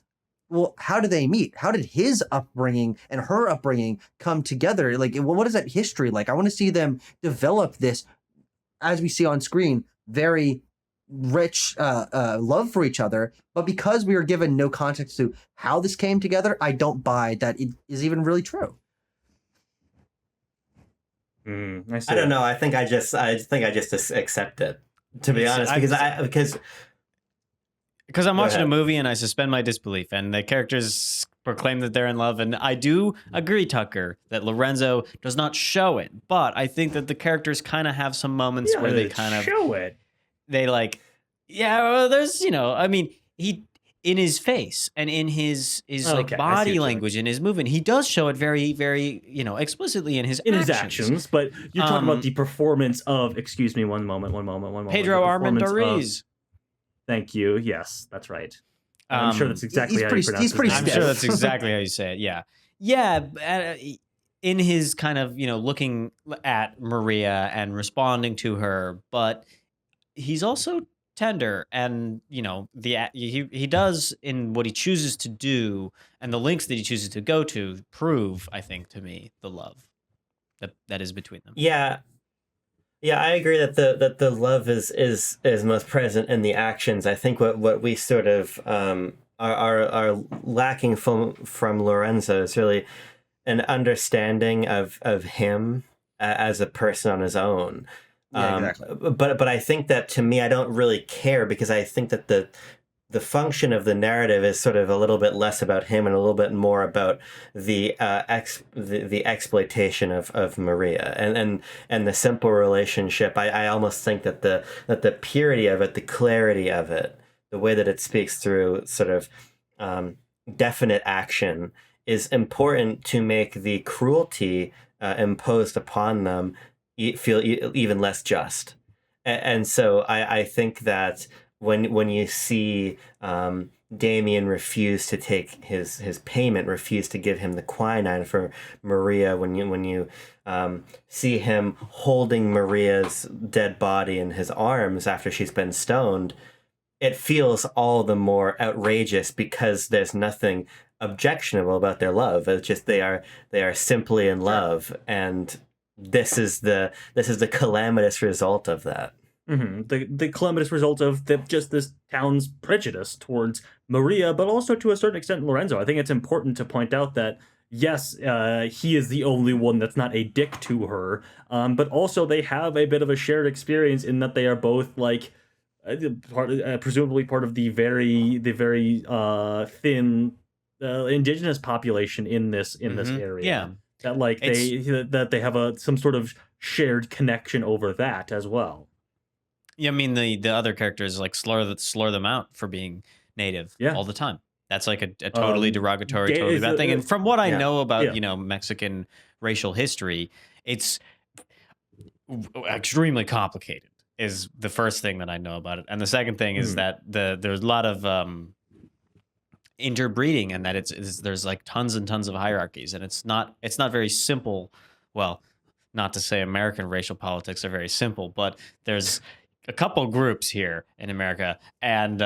well, how did they meet? How did his upbringing and her upbringing come together? Like, what is that history like? I want to see them develop this, as we see on screen, very rich love for each other, but because we are given no context to how this came together, I don't buy that it is even really true. I don't know. I think I just accept it, to be honest, because I'm watching a movie and I suspend my disbelief, and the characters proclaim that they're in love, and I do agree, Tucker, that Lorenzo does not show it, but I think that the characters kind of have some moments where they kind of show it. They like, well, there's, I mean, he in his face and in his like body language and his movement, he does show it very, very, explicitly in his actions. But you're talking about the performance of. Excuse me, one moment. Pedro Armendariz. Thank you. Yes, that's right. I'm sure that's exactly how you pronounce He's pretty his name. I'm sure that's exactly how you say it. Yeah. Yeah. In his kind of, looking at Maria and responding to her, but he's also tender, and he does in what he chooses to do and the links that he chooses to go to prove, I think, to me, the love that is between them. Yeah, I agree that the love is most present in the actions. I think what we sort of are lacking from Lorenzo is really an understanding of him as a person on his own. Yeah, exactly. But I think that, to me, I don't really care, because I think that the function of the narrative is sort of a little bit less about him and a little bit more about the exploitation of Maria and the simple relationship. I almost think that the purity of it, the clarity of it, the way that it speaks through sort of definite action is important to make the cruelty imposed upon them feel even less just. And so I think that when you see Damien refuse to take his payment, refuse to give him the quinine for Maria, when you see him holding Maria's dead body in his arms after she's been stoned, it feels all the more outrageous because there's nothing objectionable about their love. It's just they are simply in love, and this is the calamitous result of that. Mm-hmm. The calamitous result of just this town's prejudice towards Maria, but also to a certain extent Lorenzo. I think it's important to point out that yes, he is the only one that's not a dick to her, but also they have a bit of a shared experience in that they are both like presumably part of the very thin indigenous population in this area. Yeah. That like they have some sort of shared connection over that as well. Yeah, I mean the other characters like slur them out for being native all the time. That's like a totally derogatory, totally bad thing. And from what I know about Mexican racial history, it's extremely complicated. Is the first thing that I know about it, and the second thing is that there's a lot of interbreeding, and that there's like tons and tons of hierarchies, and it's not very simple. Well, not to say American racial politics are very simple, but there's a couple groups here in America, and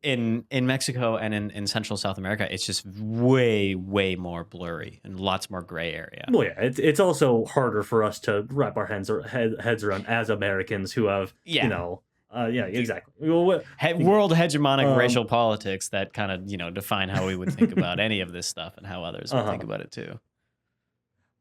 in Mexico and in Central South America, it's just way more blurry and lots more gray area. Well, yeah, it's also harder for us to wrap our heads around as Americans who have exactly. World hegemonic racial politics that kind of define how we would think about any of this stuff and how others would think about it too.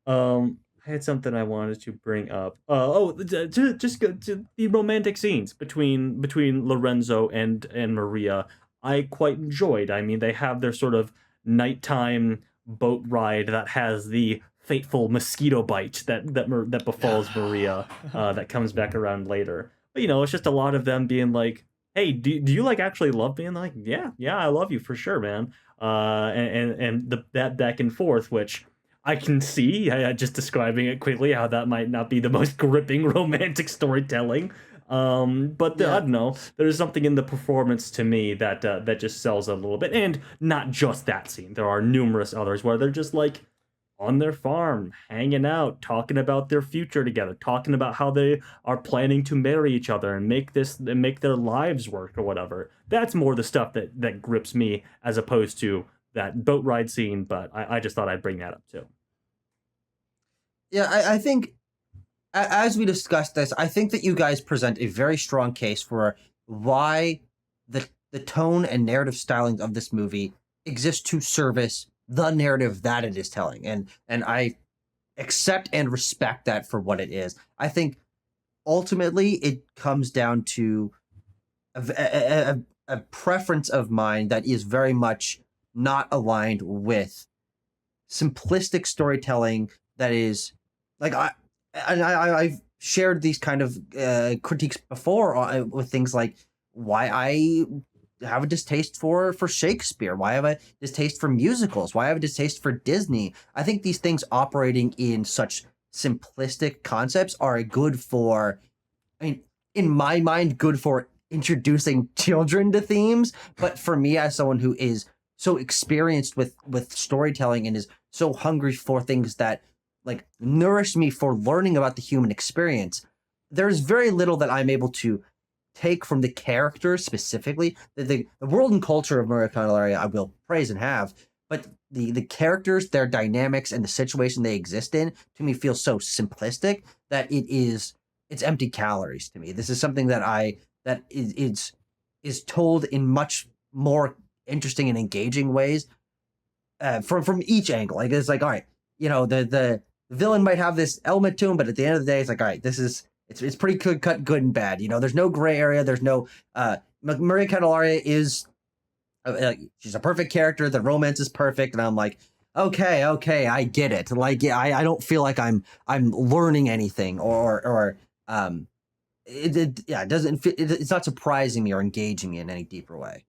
I had something I wanted to bring up. Just go to the romantic scenes between Lorenzo and Maria. I quite enjoyed. I mean, they have their sort of nighttime boat ride that has the fateful mosquito bite that befalls Maria that comes back around later. But it's just a lot of them being like, "Hey, do you like actually love me?" And like, "Yeah, I love you for sure, man." And that back and forth, which I can see, just describing it quickly, how that might not be the most gripping romantic storytelling. But I don't know. There's something in the performance to me that just sells a little bit. And not just that scene. There are numerous others where they're just like on their farm, hanging out, talking about their future together, talking about how they are planning to marry each other and make their lives work or whatever. That's more the stuff that grips me as opposed to that boat ride scene, but I just thought I'd bring that up too. Yeah, I think as we discussed this, I think that you guys present a very strong case for why the tone and narrative styling of this movie exists to service the narrative that it is telling, and I accept and respect that for what it is. I think ultimately it comes down to a preference of mine that is very much not aligned with simplistic storytelling that is like I've shared these kind of critiques before with things like why I have a distaste for Shakespeare, why I have a distaste for musicals, why I have a distaste for Disney. I think these things operating in such simplistic concepts are good for, I mean, in my mind, good for introducing children to themes. But for me, as someone who is so experienced with storytelling and is so hungry for things that like nourish me for learning about the human experience, there's very little that I'm able to take from the characters specifically. The world and culture of Maria Candelaria I will praise and have, but the characters, their dynamics, and the situation they exist in, to me, feel so simplistic that it's empty calories to me. This is something that is told in much more interesting and engaging ways from each angle. Like it's like, all right, the villain might have this element to him, but at the end of the day, it's like, all right, it's pretty good cut, good and bad. There's no gray area. There's no Maria Candelaria is she's a perfect character. The romance is perfect, and I'm like, okay, I get it. Like, yeah, I don't feel like I'm learning anything or it doesn't fit. It's not surprising me or engaging me in any deeper way.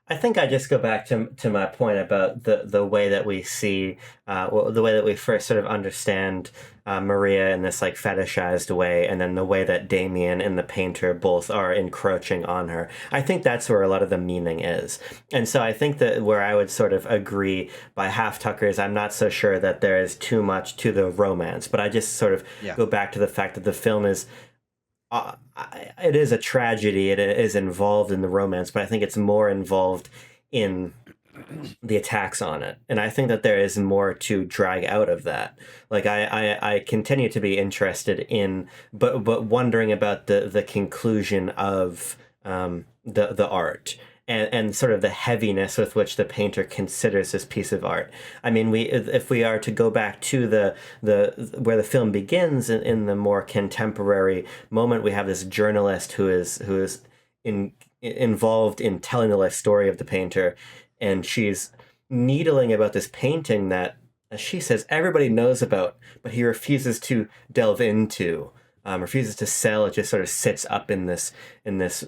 I think I just go back to my point about the way that we see, the way that we first sort of understand Maria in this like fetishized way, and then the way that Damien and the painter both are encroaching on her. I think that's where a lot of the meaning is. And so I think that where I would sort of agree by Half Tuckers, I'm not so sure that there is too much to the romance, but I just sort of go back to the fact that the film is it is a tragedy. It is involved in the romance, but I think it's more involved in the attacks on it. And I think that there is more to drag out of that. Like I continue to be interested in, but wondering about the conclusion of the art. And sort of the heaviness with which the painter considers this piece of art. I mean, if we are to go back to the where the film begins in the more contemporary moment, we have this journalist who is involved in telling the life story of the painter, and she's needling about this painting that, as she says, everybody knows about, but he refuses to delve into. Refuses to sell. It just sort of sits up in this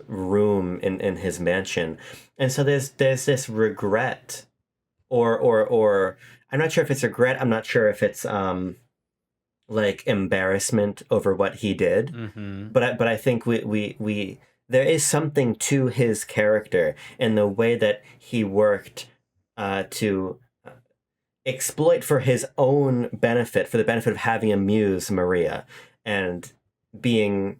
room in his mansion, and so there's this regret, or I'm not sure if it's regret. I'm not sure if it's like embarrassment over what he did. Mm-hmm. But I think we there is something to his character and the way that he worked to exploit for his own benefit, for the benefit of having amused Maria, and being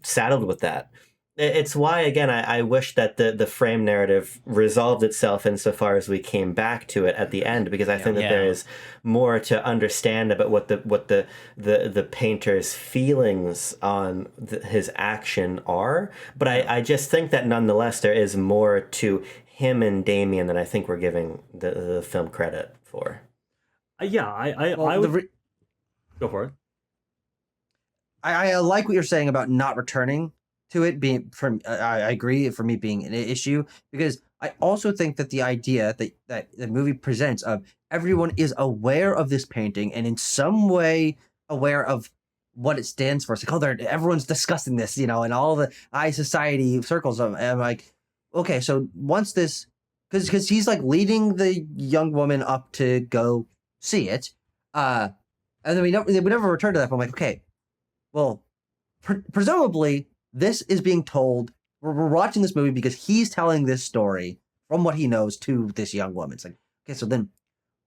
saddled with that. It's why, again, I wish that the frame narrative resolved itself insofar as we came back to it at the end, because I think that there is more to understand about what the painter's feelings on his action are. But I just think that nonetheless there is more to him and Damien than I think we're giving the film credit for. I would go for it. I like what you're saying about not returning to it being I agree for me being an issue, because I also think that the idea that the movie presents of everyone is aware of this painting and in some way aware of what it stands for. It's like, oh, everyone's discussing this, in all the high society circles. And I'm like, okay, so once this, because he's like leading the young woman up to go see it, and then we never return to that. But I'm like, okay. Well, presumably, this is being told. We're watching this movie because he's telling this story from what he knows to this young woman. It's like, okay, so then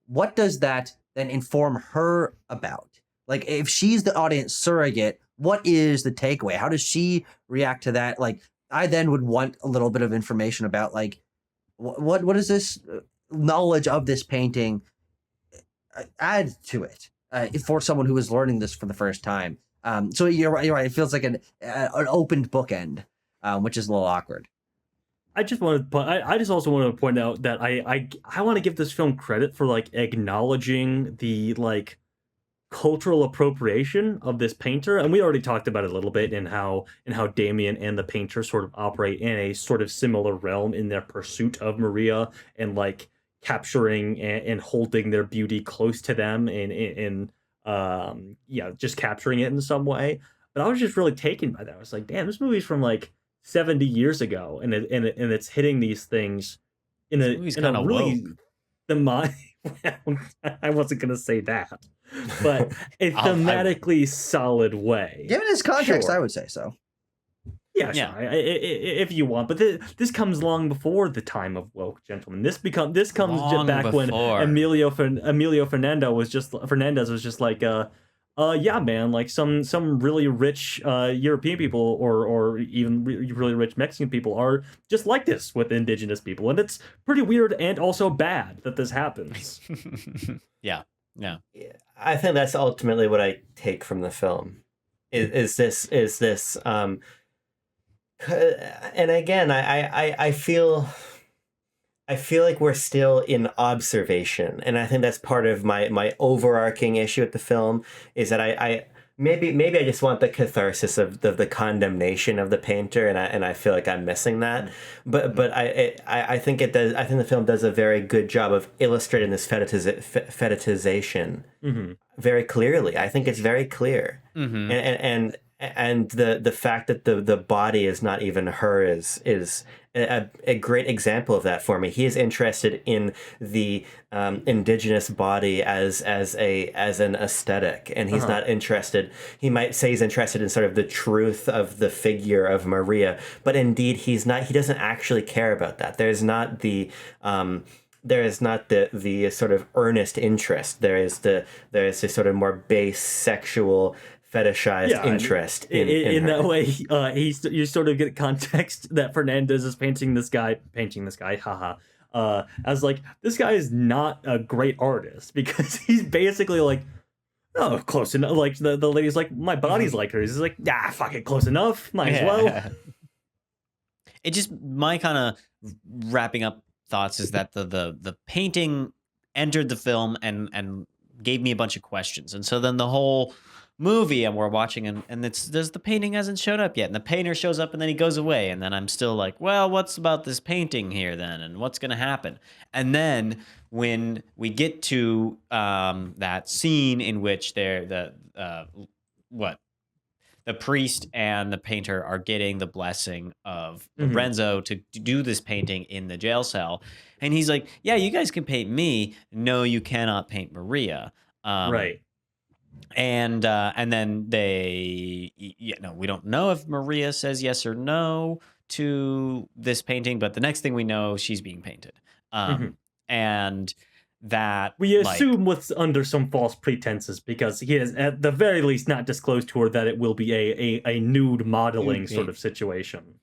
what does that then inform her about? Like, if she's the audience surrogate, what is the takeaway? How does she react to that? Like, I then would want a little bit of information about, like, what is this knowledge of this painting add to it for someone who is learning this for the first time? So you're right. It feels like an opened bookend. which is a little awkward. I just also want to point out that I want to give this film credit for like acknowledging the like cultural appropriation of this painter, and we already talked about it a little bit in how Damien and the painter sort of operate in a sort of similar realm in their pursuit of Maria and like capturing and holding their beauty close to them and just capturing it in some way. But I was just really taken by that. I was like, damn, this movie's from like 70 years ago, and it's hitting these things in a really I wasn't gonna say that, but a thematically solid way. Given its context, I would say so. Yeah, sure. If you want, but this comes long before the time of woke gentlemen. This comes long back before. When Emilio Fernandez was just like, yeah, man, like some really rich European people or even really rich Mexican people are just like this with indigenous people, and it's pretty weird and also bad that this happens. Yeah. I think that's ultimately what I take from the film. Is this and again, I feel like we're still in observation, and I think that's part of my overarching issue with the film is that I maybe I just want the catharsis of the condemnation of the painter, and I feel like I'm missing that. But I think it does. I think the film does a very good job of illustrating this fetishization very clearly. I think it's very clear, and the fact that the body is not even her is a great example of that for me. He is interested in the indigenous body as an aesthetic, and he's not interested. He might say he's interested in sort of the truth of the figure of Maria, but indeed he's not. He doesn't actually care about that. There is not the sort of earnest interest. There is this sort of more base sexual fetishized interest in that way. You sort of get context that Fernandez is painting this guy, as like, this guy is not a great artist, because he's basically like, oh, close enough. Like the lady's like, my body's like hers. He's like, fuck it, close enough, might as well. It just, my kind of wrapping up thoughts is that the painting entered the film and gave me a bunch of questions, and so then the whole movie and we're watching and there's the painting hasn't showed up yet, and the painter shows up and then he goes away, and then I'm still like, well, what's about this painting here then, and what's gonna happen? And then when we get to that scene in which the priest and the painter are getting the blessing of Lorenzo to do this painting in the jail cell, and he's like, yeah, you guys can paint me, no, you cannot paint Maria. Right. And then we don't know if Maria says yes or no to this painting, but the next thing we know, she's being painted. And that we assume with under some false pretenses, because he has at the very least not disclosed to her that it will be a nude modeling sort of situation.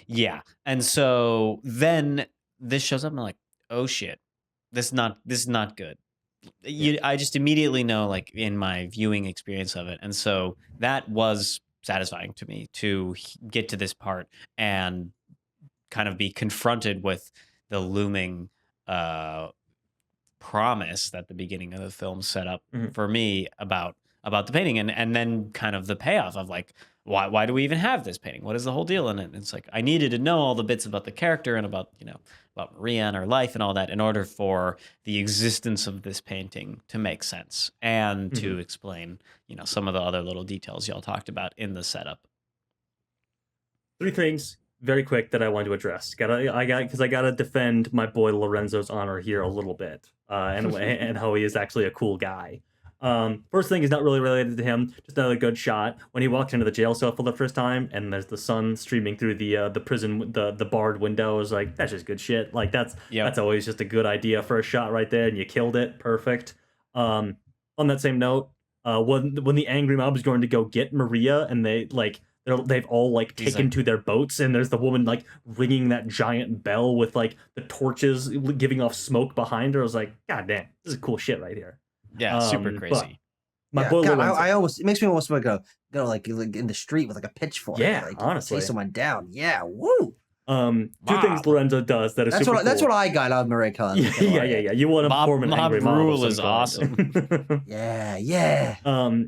Yeah. And so then this shows up and I'm like, oh shit, this is not good. I just immediately know, like, in my viewing experience of it. And so that was satisfying to me to get to this part and kind of be confronted with the looming promise that the beginning of the film set up for me about the painting, and then kind of the payoff of like, why do we even have this painting? What is the whole deal in it? And it's like, I needed to know all the bits about the character and about Maria and her life and all that in order for the existence of this painting to make sense and to explain, some of the other little details y'all talked about in the setup. 3 things very quick that I want to address. I gotta defend my boy Lorenzo's honor here a little bit, and how he is actually a cool guy. First thing is not really related to him, just another good shot when he walks into the jail cell for the first time and there's the sun streaming through the prison, the barred windows. Like, that's just good shit. Like, that's always just a good idea for a shot right there, and you killed it. Perfect. On that same note, when the angry mob is going to go get Maria, and they've all like taken to their boats, and there's the woman like ringing that giant bell with like the torches giving off smoke behind her. I was like, god damn, this is cool shit right here. Yeah, super crazy. My boy God, Llewellyn. I almost, it makes me almost want to go like in the street with like a pitchfork. Yeah, like, honestly. chase someone down. Yeah, woo. Two things Lorenzo does that is That's super what cool. that's what I got out of Maria Yeah. You want to form an angry mob rule of is some kind. awesome. Yeah.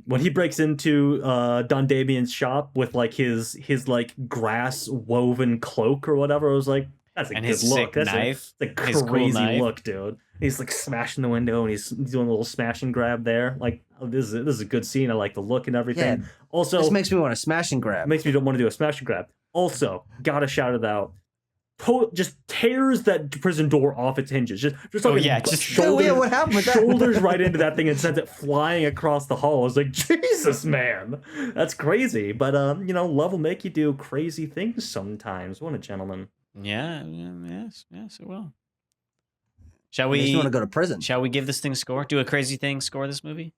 When he breaks into Don Damien's shop with like his like grass woven cloak or whatever, I was like, that's a And good his look. sick That's knife, a his cool crazy knife. look, dude. He's like smashing the window and he's doing a little smash and grab there. Like, oh, this is a good scene. I like the look and everything. Yeah. Also, This makes me want to smash and grab. makes me don't want to do a smash and grab. Also, gotta shout it out. Just tears that prison door off its hinges. Just like shoulders, what happened with that? shoulders right into that thing and sends it flying across the hall. I was like, Jesus, man, that's crazy. But love will make you do crazy things sometimes. What a gentleman. Yes, it will. Shall Makes me we want to go to prison. Shall we give this thing a score? Do a crazy thing score this movie?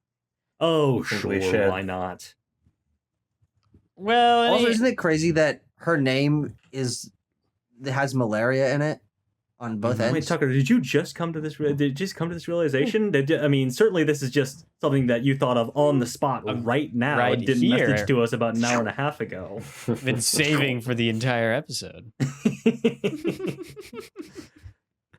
Oh, think sure, we should. why not? Well, Also, isn't it crazy that her name has malaria in it on both ends? Wait, Tucker, did you just come to this? Did you just come to this realization? I mean, certainly this is just something that you thought of on the spot right now. right and didn't here. message to us about an hour and a half ago. been saving for the entire episode.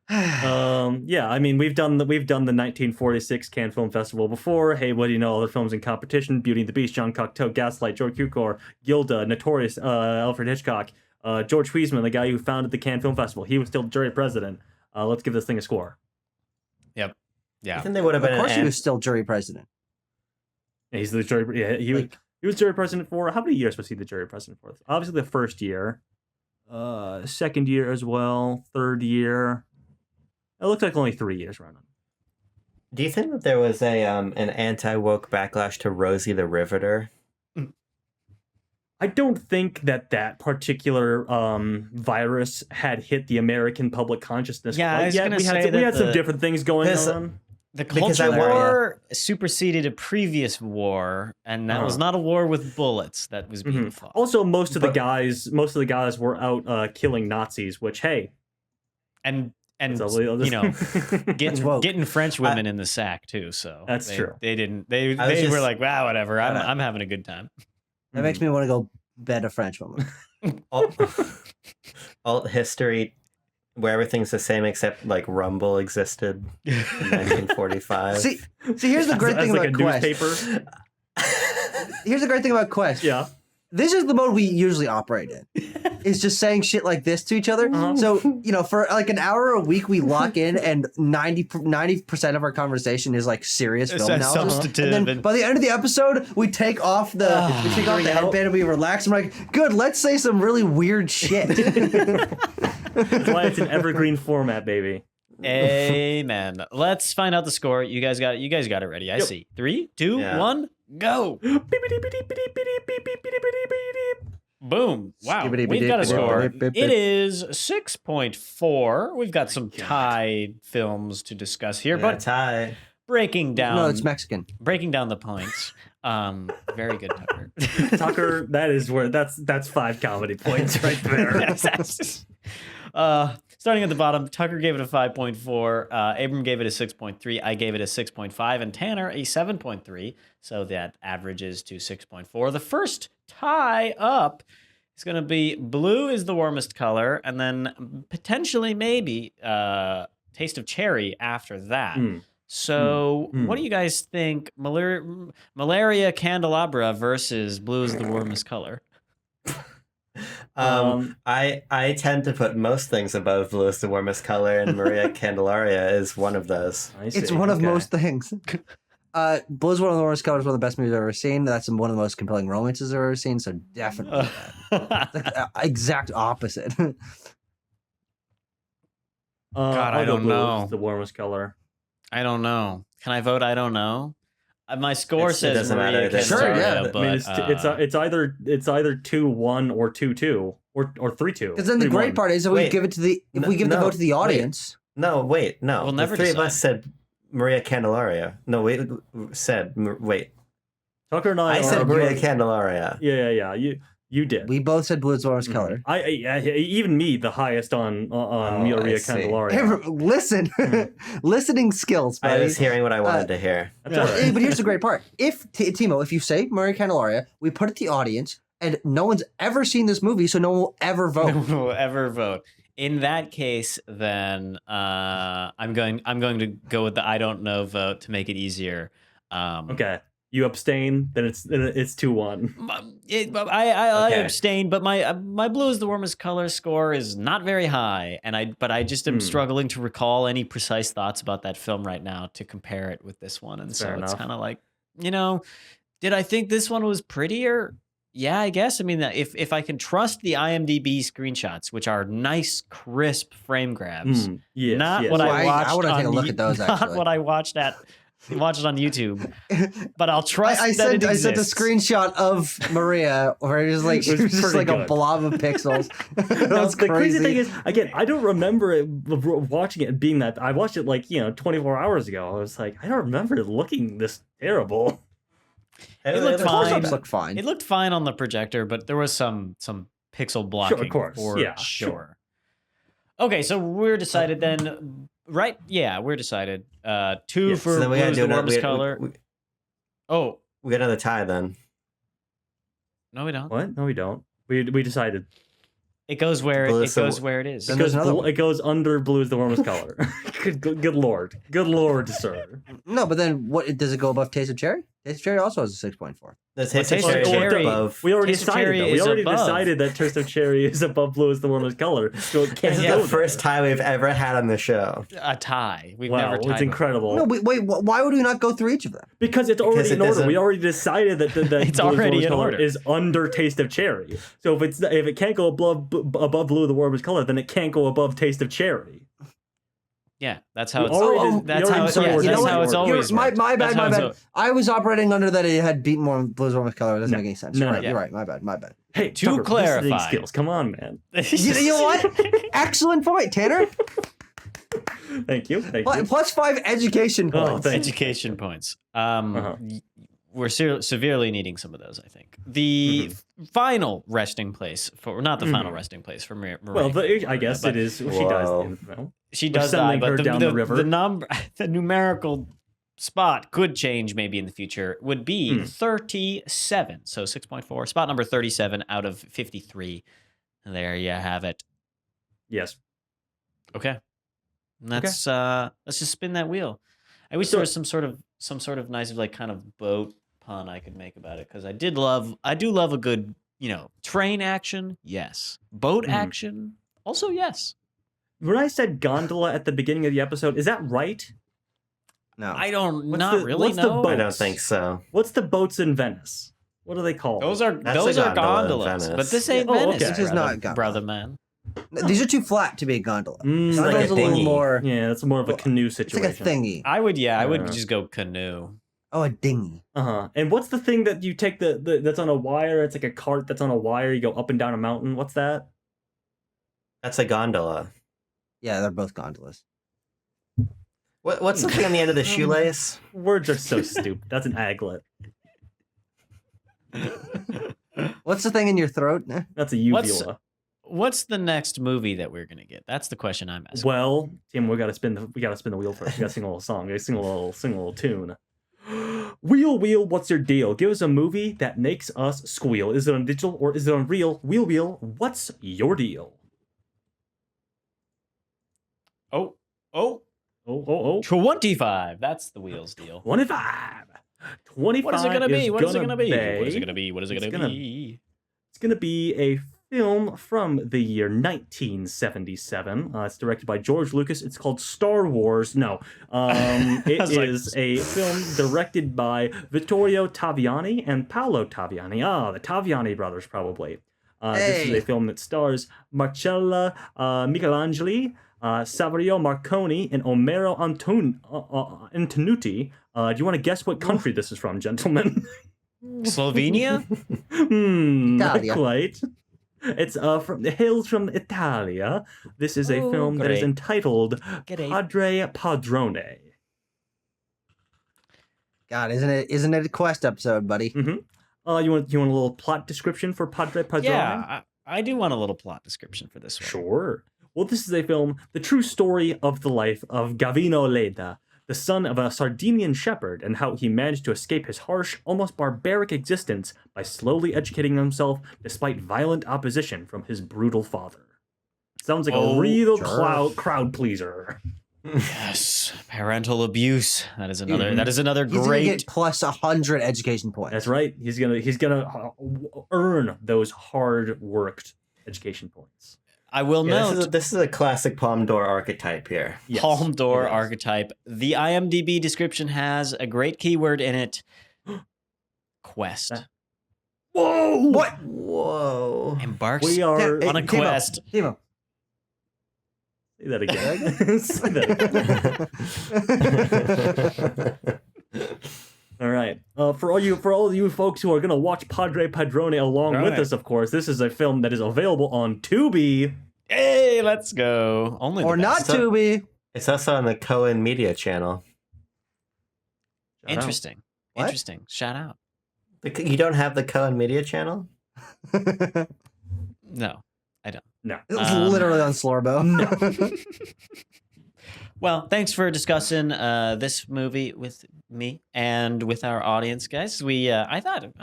Yeah, I mean, we've done the 1946 Cannes Film Festival before. Hey, what do you know? Other films in competition: Beauty and the Beast, John Cocteau, Gaslight, George Cukor, Gilda, Notorious, Alfred Hitchcock, George Huisman, the guy who founded the Cannes Film Festival. He was still jury president. Let's give this thing a score. Yep. Yeah. I think they would have Of been. course, he was still jury president. Yeah, he's the jury. Yeah, he was jury president for how many years was he the jury president for? Obviously, the first year, second year as well, third year. It looks like only 3 years running. Do you think that there was an anti-woke backlash to Rosie the Riveter? I don't think that particular virus had hit the American public consciousness. Yeah, I was gonna we say had some different things going on. The Because culture I worry- war superseded a previous war, and that was not a war with bullets that was being fought. Also, most of the guys were out killing Nazis, which and getting French women in the sack too. So that's true. They didn't. They were like, wow, whatever. I'm having a good time. That makes me want to go bed a French woman. Alt history, where everything's the same except like Rumble existed in 1945. See, here's the great thing like about a Quest. newspaper. Here's the great thing about Quest. Yeah. This is the mode we usually operate in. Is just saying shit like this to each other. So, for like an hour a week, we lock in and 90% of our conversation is like serious film analysis. Substantive. And then by the end of the episode, we take off the headband and we relax. And we're like, good, let's say some really weird shit. That's why it's an evergreen format, baby. Amen. Let's find out the score. You guys got it ready. I see. 3, 2, 1, go. Boom. Wow. We've got a score. It is 6.4. We've got some tied films to discuss here, but tie. breaking down. No, it's Mexican. Breaking down the points. Very good, Tucker. Tucker, that is where that's 5 comedy points right there. Starting at the bottom, Tucker gave it a 5.4, Abram gave it a 6.3, I gave it a 6.5, and Tanner a 7.3, so that averages to 6.4. The first tie up is going to be blue is the warmest color, and then potentially maybe taste of cherry after that. So what do you guys think? Malaria Candelabra versus blue is the warmest color. I tend to put most things above blue is the warmest color, and Maria Candelaria is one of those. It's one of most things. Blue is one of the warmest colors, one of the best movies I've ever seen. That's one of the most compelling romances I've ever seen, so definitely that. It's like exact opposite. God, I don't know. The warmest color. I don't know. Can I vote? I don't know. My score says doesn't Maria matter. Candelaria, Sure, yeah. but I mean, it's either 2-1 or 2-2 or 3-2. Because then the great part is if we give it to the the vote to the audience. No. We'll never the three of decide. us said Maria Candelaria. No, wait. Tucker and I said are Maria Candelaria. Yeah. You did. We both said blue is the warmest color. I even me, the highest on Maria Candelaria. Listen, listening skills. Buddy. I was hearing what I wanted to hear. That's all right. But here's the great part: if Timo, if you say Maria Candelaria, we put it to the audience, and no one's ever seen this movie, so no one will ever vote. No one will ever vote. In that case, then I'm going to go with the I don't know vote to make it easier. Okay. You abstain, then it's 2-1. I abstain, but my blue is the warmest color score is not very high, and I just am struggling to recall any precise thoughts about that film right now to compare it with this one, and Fair so enough. it's kind of like, did I think this one was prettier? Yeah, I guess. I mean, if I can trust the IMDb screenshots, which are nice, crisp frame grabs, Yes, not yes. what I watched. I want to take a on look at those. Not Actually, what I watched it on YouTube, but I'll trust I that sent it I sent a exists. screenshot of Maria, where it was like It was just pretty like a good. blob of pixels. Now, That's the crazy thing crazy. is, again, I don't remember watching it being that. I watched it 24 hours ago. I was like, I don't remember it looking this terrible. It looked looks fine. good. It looked fine. It looked fine on the projector, but there was some pixel blocking course. for Yeah, sure. sure. Okay, so we're decided then, right? Yeah, we're decided. Two Yes, for So then we blue gotta is do the another. warmest color. Oh, We got another tie then. no, we don't. What? No, we don't. We decided. It goes where Blue it is the goes wa- where it is. Then there's another one. It goes under blue is the warmest color. Good lord. Good lord, sir. No, but then what does it go above Taste of Cherry? Taste of Cherry also has a 6.4. The taste Taste of of cherry, cherry- above. We already Taste of decided cherry that. We is already above. decided that Taste of Cherry is above blue is the warmest color. So it This can't is go the first there. tie we've ever had on the show. A tie. We've Wow, never tied it's before. incredible. No, wait, why would we not go through each of them? Because it's already it in order. doesn't- We already decided that It's Blue is the already warmest in color order. is under Taste of Cherry. So if it can't go above blue the warmest color, then it can't go above Taste of Cherry. Yeah, that's how We it's. already did- That's we how. already It, sorted yes, it that's out. how it's You're- always. my worked. bad, That's my how bad. it's I was operating under that it had beaten more Blue's warmest color. It doesn't No. make any sense. No, You're right. no. You're right. My bad. Hey, To Tucker, listening clarify. skills. Come on, man. You know what? Excellent point, Tanner. Thank you. Plus 5 education Oh, points. thank you. Education points. Uh-huh. We're severely needing some of those, I think. The final resting place not the final resting place for Maria. Well, I guess but it is. She Whoa. dies. Well, She we're does die, sending but her down the river. the number, the numerical spot could change maybe in the future. Would be 37. So 6.4. Spot number 37 out of 53. There you have it. yes. Okay. And let's just spin that wheel. I wish there was some sort of nice like kind of boat pun I could make about it, because I do love a good, train action, yes. Boat action, also yes. When I said gondola at the beginning of the episode, is that right? No. I don't What's not the- really what's the know. boat? I don't think so. What's the boats in Venice? What are they called? Those are That's a gondola in gondolas, Venice. but this ain't Oh, Venice. okay. This is brother, not gondola. brother man. These are too flat to be a gondola. Mm, like Gondola's a a little dinghy. more. Yeah, it's more of a canoe It's situation. like a thingy. I would Yeah. just go canoe. Oh, a dinghy. And what's the thing that you take the that's on a wire? It's like a cart that's on a wire. You go up and down a mountain. What's that? That's a gondola. Yeah, they're both gondolas. What's the thing on the end of the shoelace? Words are so stupid. That's an aglet. What's the thing in your throat? That's a uvula. What's the next movie that we're gonna get? That's the question I'm asking. Well, Tim, we gotta spin the wheel first. We gotta sing a little song. We gotta sing a little tune. Wheel, what's your deal? Give us a movie that makes us squeal. Is it on digital or is it on real? Wheel, what's your deal? Oh, Oh. 25. That's the wheels deal. 25. 25. What is it gonna be? What is it gonna be? be- What is it gonna be? What is it It's gonna gonna- be? It's going to be a film from the year 1977. It's directed by George Lucas. It's called Star Wars. No. It was like- is a film directed by Vittorio Taviani and Paolo Taviani. The Taviani brothers, probably. This is Hey. a film that stars Marcella Michelangeli, Saverio Marconi, and Omero Antonucci. Do you want to guess what country this is from, gentlemen? Slovenia? Not Italia. quite. It's hails from Italia. This is a Oh, film that is great. entitled Great. Padre Padrone. God, isn't it a quest episode, buddy? You want a little plot description for Padre Padrone? Yeah, I do want a little plot description for this one. Sure. Well, this is a film, the true story of the life of Gavino Leda, the son of a Sardinian shepherd, and how he managed to escape his harsh, almost barbaric existence by slowly educating himself despite violent opposition from his brutal father. Sounds like a real crowd pleaser. Yes, parental abuse. That is another. That is another He's gonna great. get plus 100 education points. That's right. He's gonna earn those hard worked education points. I will note this is a classic Palme d'Or archetype here. Yes, Palme d'Or archetype. The IMDb description has a great keyword in it. Quest. Whoa! What? Whoa. Embarks We are on a quest. Timo. Say that again. Say that again. All right. For all you folks who are gonna watch Padre Padrone along with us, of course, this is a film that is available on Tubi. Hey, let's go. Only Or not So- Tubi. It's also on the Cohen Media channel. Interesting. What? Interesting. Shout out. You don't have the Cohen Media channel? No, I don't. No. It's literally on Slorbo. Well, thanks for discussing this movie with me and with our audience, guys. I thought,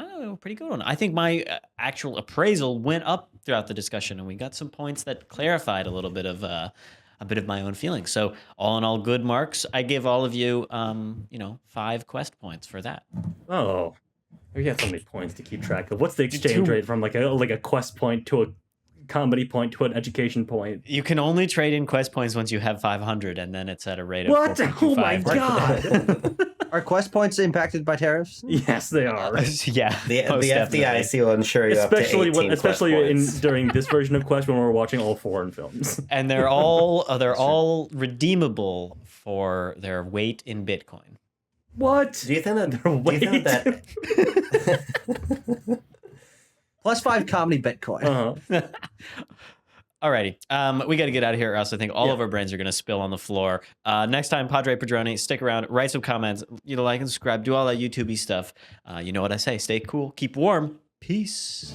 pretty good one. I think my actual appraisal went up throughout the discussion, and we got some points that clarified a little bit of my own feelings. So, all in all, good marks. I give all of you, 5 quest points for that. Oh, we got so many points to keep track of. What's the exchange rate from like a quest point to a comedy point to an education point? You can only trade in quest points once you have 500, and then it's at a rate of What? 4.25. Oh my god! Are quest points impacted by tariffs? Yes, they are. Yeah, The most definitely. FDIC will insure you Especially up to 18 quest points. during this version of Quest when we're watching all foreign films. And they're all redeemable for their weight in Bitcoin. What? Do you think that? Their Do you think that? Plus 5 comedy Bitcoin. Uh-huh. Alrighty, we got to get out of here, or else I think all of our brains are going to spill on the floor. Next time, Padre Padrone, stick around, write some comments, like and subscribe, do all that YouTube-y stuff. You know what I say, stay cool, keep warm, peace.